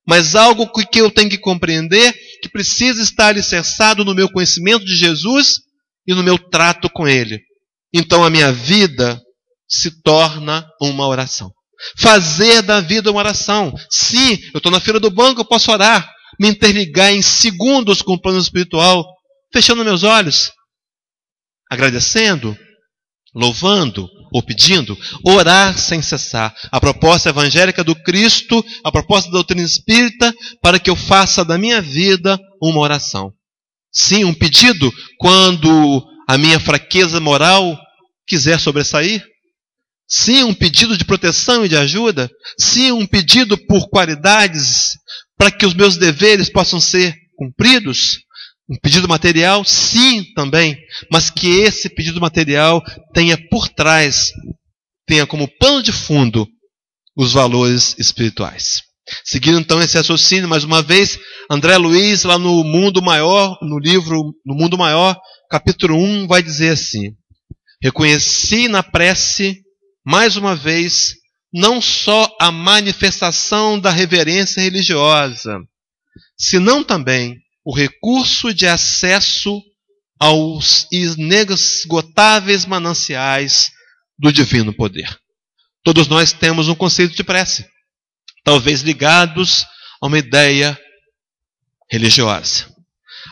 mas algo que eu tenho que compreender, que precisa estar alicerçado no meu conhecimento de Jesus e no meu trato com Ele. Então a minha vida se torna uma oração. Fazer da vida uma oração. Sim, eu estou na fila do banco, eu posso orar, me interligar em segundos com o plano espiritual, fechando meus olhos, agradecendo, louvando ou pedindo, orar sem cessar. A proposta evangélica do Cristo, a proposta da doutrina espírita, para que eu faça da minha vida uma oração. Sim, um pedido quando a minha fraqueza moral quiser sobressair. Sim, um pedido de proteção e de ajuda. Sim, um pedido por qualidades para que os meus deveres possam ser cumpridos. Um pedido material, sim, também, mas que esse pedido material tenha por trás, tenha como pano de fundo os valores espirituais. Seguindo então esse raciocínio, mais uma vez, André Luiz, lá no Mundo Maior, no livro No Mundo Maior, capítulo 1, vai dizer assim: reconheci na prece, mais uma vez, não só a manifestação da reverência religiosa, senão também o recurso de acesso aos inesgotáveis mananciais do divino poder. Todos nós temos um conceito de prece, talvez ligados a uma ideia religiosa.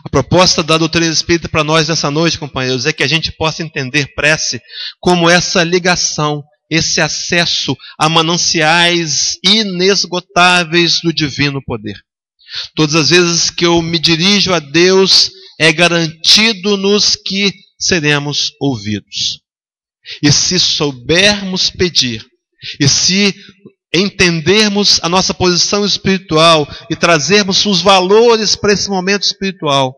A proposta da doutrina espírita para nós nessa noite, companheiros, é que a gente possa entender prece como essa ligação, esse acesso a mananciais inesgotáveis do divino poder. Todas as vezes que eu me dirijo a Deus, é garantido-nos que seremos ouvidos. E se soubermos pedir, e se entendermos a nossa posição espiritual e trazermos os valores para esse momento espiritual,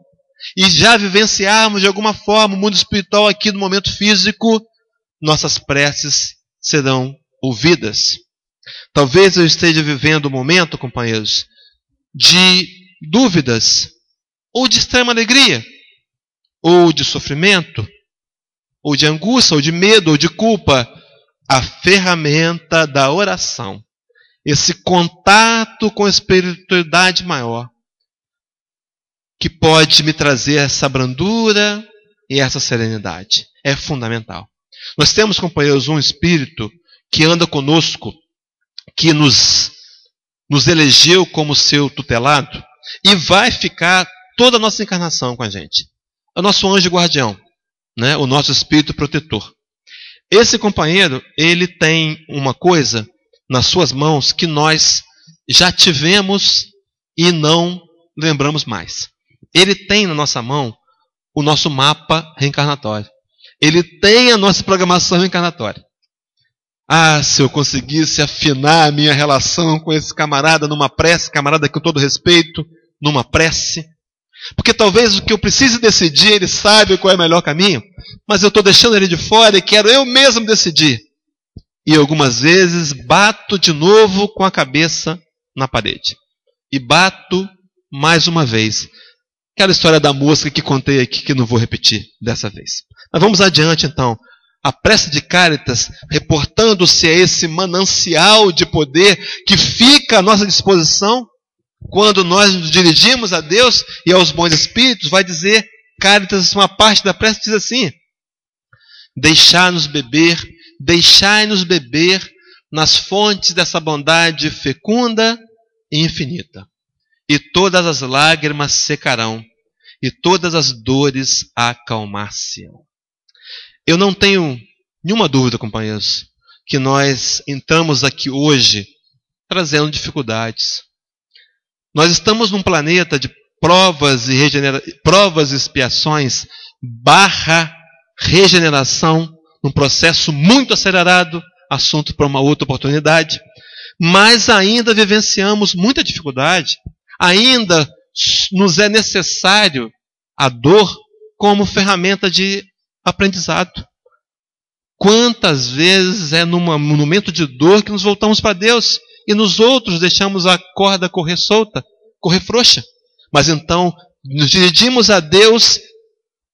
e já vivenciarmos de alguma forma o mundo espiritual aqui no momento físico, nossas preces serão ouvidas. Talvez eu esteja vivendo um momento, companheiros, de dúvidas, ou de extrema alegria, ou de sofrimento, ou de angústia, ou de medo, ou de culpa. A ferramenta da oração, esse contato com a espiritualidade maior, que pode me trazer essa brandura e essa serenidade, é fundamental. Nós temos, companheiros, um Espírito que anda conosco, que nos elegeu como seu tutelado e vai ficar toda a nossa encarnação com a gente. É o nosso anjo guardião, né? O nosso Espírito protetor. Esse companheiro, ele tem uma coisa nas suas mãos que nós já tivemos e não lembramos mais. Ele tem na nossa mão o nosso mapa reencarnatório. Ele tem a nossa programação reencarnatória. Ah, se eu conseguisse afinar a minha relação com esse camarada numa prece, camarada com todo respeito, numa prece. Porque talvez o que eu precise decidir, ele sabe qual é o melhor caminho, mas eu estou deixando ele de fora e quero eu mesmo decidir. E algumas vezes bato de novo com a cabeça na parede. E bato mais uma vez. Aquela história da mosca que contei aqui, que não vou repetir dessa vez. Mas vamos adiante então. A prece de Cáritas, reportando-se a esse manancial de poder que fica à nossa disposição, quando nós nos dirigimos a Deus e aos bons espíritos, vai dizer, Cáritas, uma parte da prece diz assim: deixai-nos beber nas fontes dessa bondade fecunda e infinita. E todas as lágrimas secarão, e todas as dores acalmar-se-ão. Eu não tenho nenhuma dúvida, companheiros, que nós entramos aqui hoje trazendo dificuldades. Nós estamos num planeta de provas e expiações / regeneração, num processo muito acelerado, assunto para uma outra oportunidade, mas ainda vivenciamos muita dificuldade, ainda nos é necessário a dor como ferramenta de aprendizado. Quantas vezes é num momento de dor que nos voltamos para Deus e nos outros deixamos a corda correr solta, correr frouxa. Mas então nos dirigimos a Deus,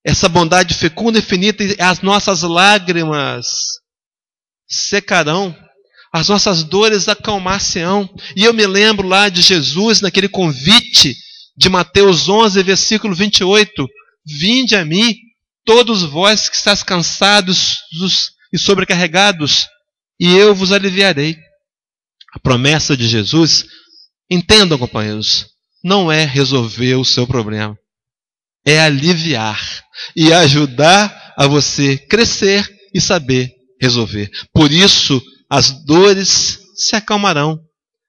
essa bondade fecunda e infinita, e as nossas lágrimas secarão, as nossas dores acalmar-se-ão. E eu me lembro lá de Jesus, naquele convite de Mateus 11, versículo 28, vinde a mim, todos vós que estáis cansados e sobrecarregados, e eu vos aliviarei. A promessa de Jesus, entendam, companheiros, não é resolver o seu problema, é aliviar e ajudar a você crescer e saber resolver. Por isso, as dores se acalmarão,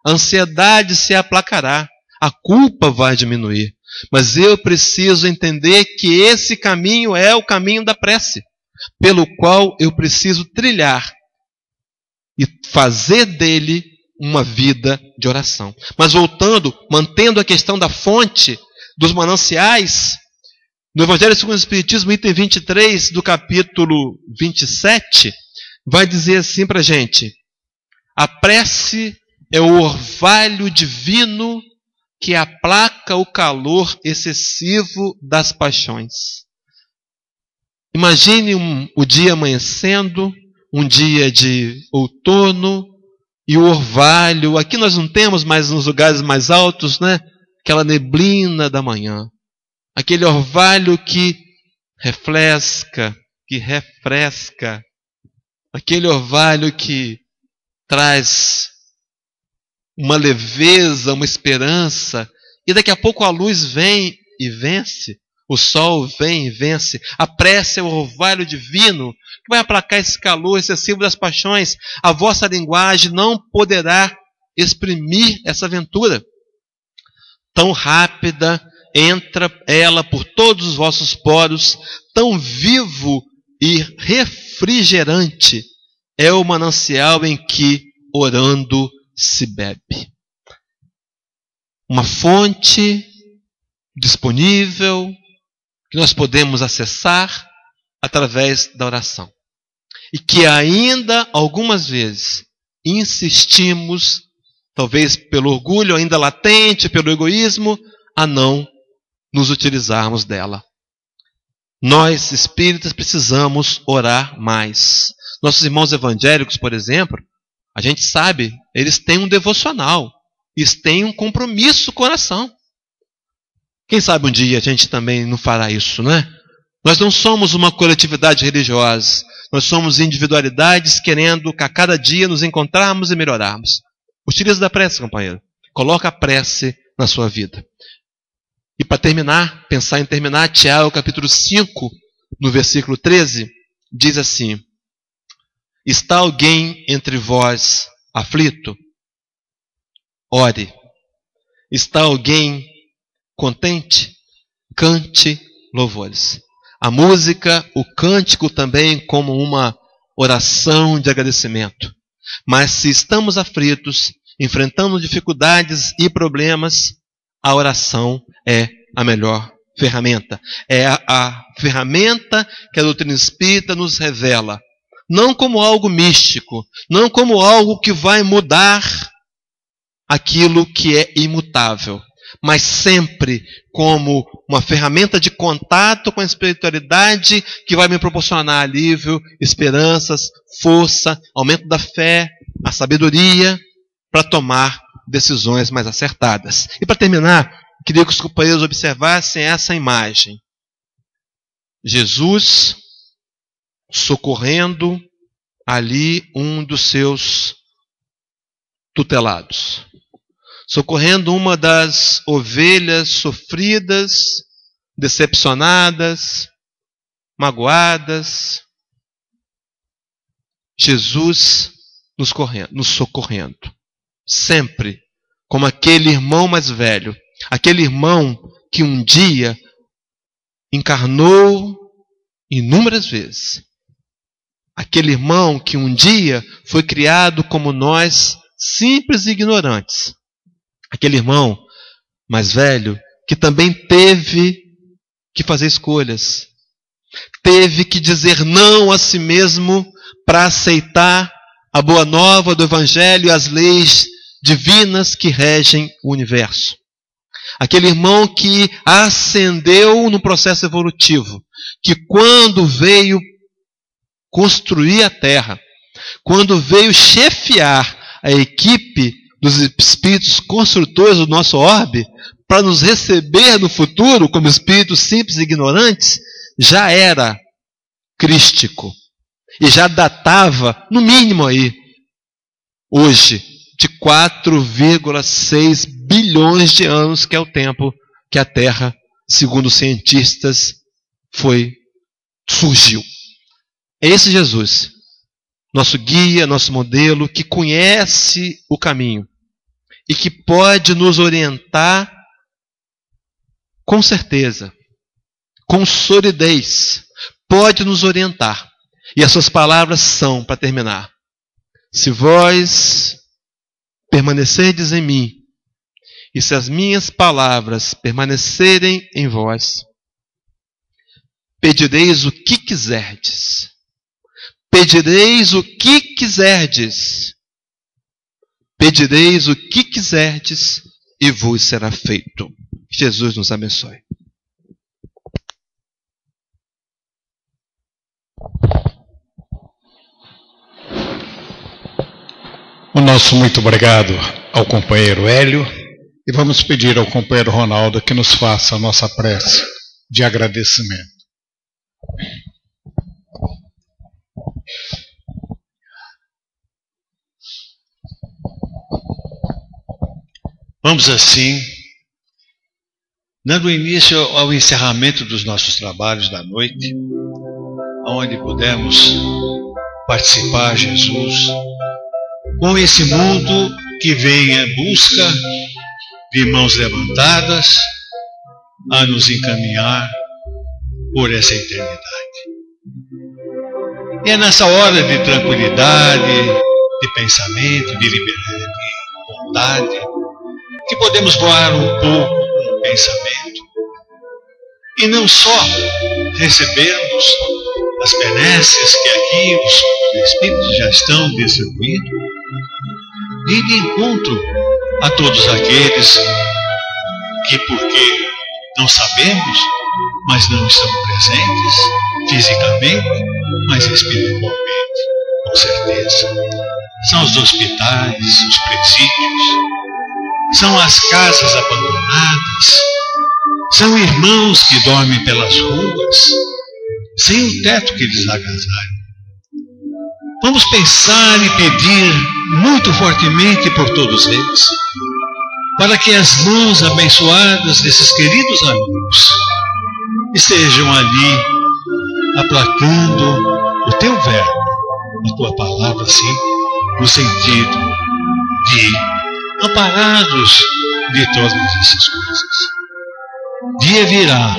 a ansiedade se aplacará, a culpa vai diminuir. Mas eu preciso entender que esse caminho é o caminho da prece, pelo qual eu preciso trilhar e fazer dele uma vida de oração. Mas voltando, mantendo a questão da fonte, dos mananciais, no Evangelho segundo o Espiritismo, item 23 do capítulo 27, vai dizer assim para a gente: a prece é o orvalho divino que aplaca o calor excessivo das paixões. Imagine o dia amanhecendo, um dia de outono, e o orvalho, aqui nós não temos, mas nos lugares mais altos, né? Aquela neblina da manhã. Aquele orvalho que refresca, aquele orvalho que traz uma leveza, uma esperança, e daqui a pouco a luz vem e vence, o sol vem e vence. A prece é o orvalho divino que vai aplacar esse calor excessivo das paixões. A vossa linguagem não poderá exprimir essa aventura. Tão rápida entra ela por todos os vossos poros, tão vivo e refrigerante é o manancial em que, orando, se bebe. Uma fonte disponível que nós podemos acessar através da oração. e que ainda algumas vezes insistimos, talvez pelo orgulho ainda latente, pelo egoísmo, a não nos utilizarmos dela. Nós, espíritas, precisamos orar mais. Nossos irmãos evangélicos, por exemplo, a gente sabe, eles têm um devocional, eles têm um compromisso com a oração. Quem sabe um dia a gente também não fará isso, não é? Nós não somos uma coletividade religiosa, nós somos individualidades querendo que a cada dia nos encontrarmos e melhorarmos. Utilize da prece, companheiro. Coloca a prece na sua vida. E para terminar, pensar em terminar, Tiago capítulo 5, no versículo 13, diz assim: está alguém entre vós aflito? Ore. Está alguém contente? Cante louvores. A música, o cântico também como uma oração de agradecimento. Mas se estamos aflitos, enfrentando dificuldades e problemas, a oração é a melhor ferramenta. É a ferramenta que a doutrina espírita nos revela. Não como algo místico, não como algo que vai mudar aquilo que é imutável, mas sempre como uma ferramenta de contato com a espiritualidade que vai me proporcionar alívio, esperanças, força, aumento da fé, a sabedoria para tomar decisões mais acertadas. E para terminar, queria que os companheiros observassem essa imagem. Jesus socorrendo ali um dos seus tutelados. Socorrendo uma das ovelhas sofridas, decepcionadas, magoadas. Jesus nos socorrendo. Sempre como aquele irmão mais velho. Aquele irmão que um dia encarnou inúmeras vezes. Aquele irmão que um dia foi criado como nós, simples e ignorantes. Aquele irmão mais velho que também teve que fazer escolhas. Teve que dizer não a si mesmo para aceitar a boa nova do Evangelho e as leis divinas que regem o universo. Aquele irmão que ascendeu no processo evolutivo, que quando veio construir a Terra, quando veio chefiar a equipe dos espíritos construtores do nosso orbe, para nos receber no futuro como espíritos simples e ignorantes, já era crístico. E já datava, no mínimo aí, hoje, de 4,6 bilhões de anos, que é o tempo que a Terra, segundo os cientistas, surgiu. É esse Jesus, nosso guia, nosso modelo, que conhece o caminho e que pode nos orientar com certeza, com solidez, pode nos orientar. E as suas palavras são, para terminar: se vós permanecerdes em mim, e se as minhas palavras permanecerem em vós, pedireis o que quiserdes. Pedireis o que quiserdes. Pedireis o que quiserdes e vos será feito. Jesus nos abençoe. O nosso muito obrigado ao companheiro Hélio, e vamos pedir ao companheiro Ronaldo que nos faça a nossa prece de agradecimento. Vamos assim, dando início ao encerramento dos nossos trabalhos da noite, onde pudemos participar, Jesus, com esse mundo que vem em busca de mãos levantadas a nos encaminhar por essa eternidade. E é nessa hora de tranquilidade, de pensamento, de liberdade, de vontade, que podemos voar um pouco com o pensamento e não só recebermos as benesses que aqui os do Espírito já estão distribuídos, e de encontro a todos aqueles que, porque não sabemos, mas não estão presentes fisicamente, mas espiritualmente, com certeza. São os hospitais, os presídios, são as casas abandonadas, são irmãos que dormem pelas ruas, sem o teto que lhes agasalha. Vamos pensar e pedir muito fortemente por todos eles, para que as mãos abençoadas desses queridos amigos estejam ali aplacando o teu verbo, a tua palavra, sim, no sentido de amparados de todas essas coisas. Dia virá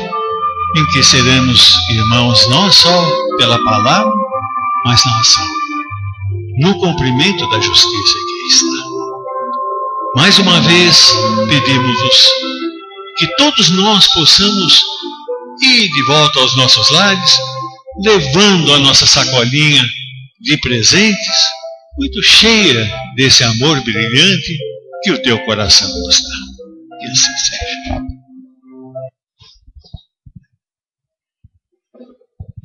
em que seremos irmãos não só pela palavra, mas na ação, no cumprimento da justiça que está. Mais uma vez, pedimos-vos que todos nós possamos ir de volta aos nossos lares, levando a nossa sacolinha de presentes, muito cheia desse amor brilhante que o teu coração nos dá. Que assim seja.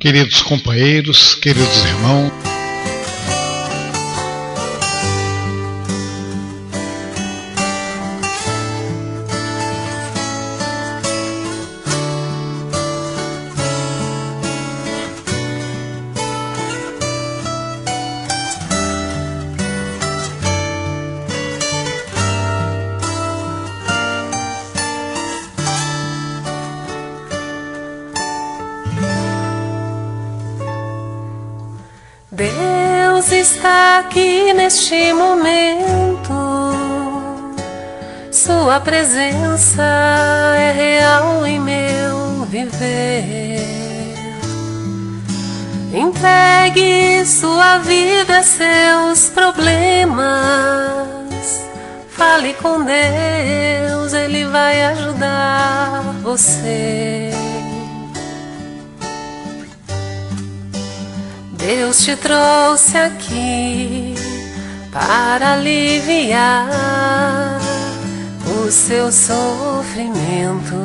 Queridos companheiros, queridos irmãos, Deus está aqui neste momento, Sua presença é real em meu viver. Entregue sua vida, seus problemas, fale com Deus, Ele vai ajudar você. Deus te trouxe aqui para aliviar o seu sofrimento.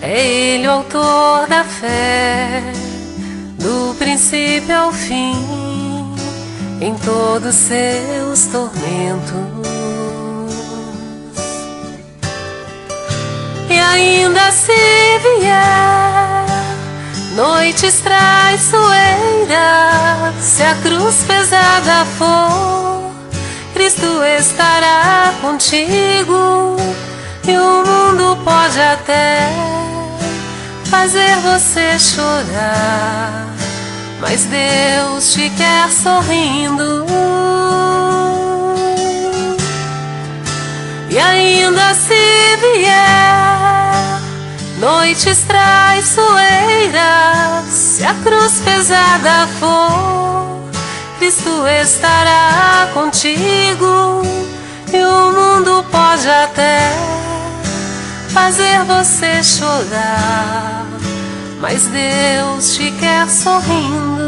É Ele o autor da fé, do princípio ao fim, em todos seus tormentos. E ainda se vier noites traiçoeiras, se a cruz pesada for, Cristo estará contigo. E o mundo pode até fazer você chorar, mas Deus te quer sorrindo. E ainda se vier noites traiçoeiras, se a cruz pesada for, Cristo estará contigo. E o mundo pode até fazer você chorar, mas Deus te quer sorrindo.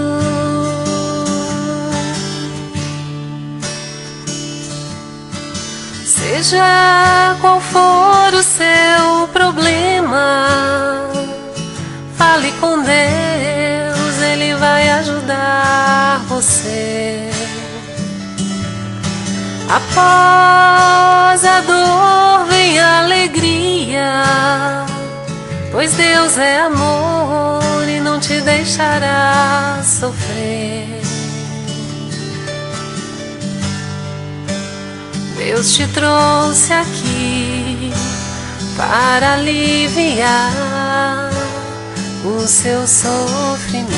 Seja qual for o seu problema, fale com Deus, Ele vai ajudar você. Após a dor vem a alegria, pois Deus é amor e não te deixará sofrer. Deus te trouxe aqui para aliviar o seu sofrimento.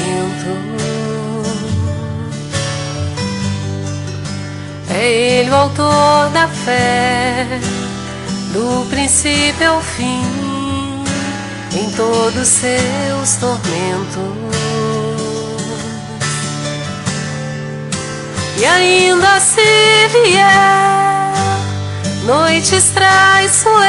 É Ele o autor da fé, do princípio ao fim, em todos seus tormentos. E ainda se vier noites traiçoeiras,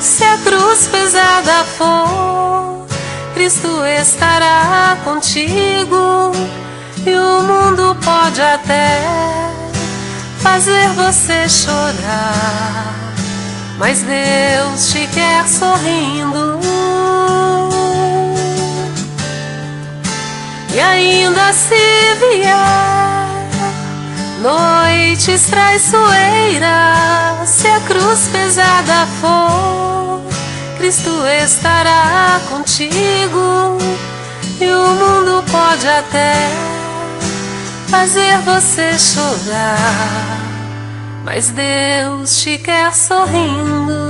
se a cruz pesada for, Cristo estará contigo. E o mundo pode até fazer você chorar, mas Deus te quer sorrindo. E ainda se vier noites traiçoeiras, se a cruz pesada for, Cristo estará contigo. E o mundo pode até fazer você chorar, mas Deus te quer sorrindo.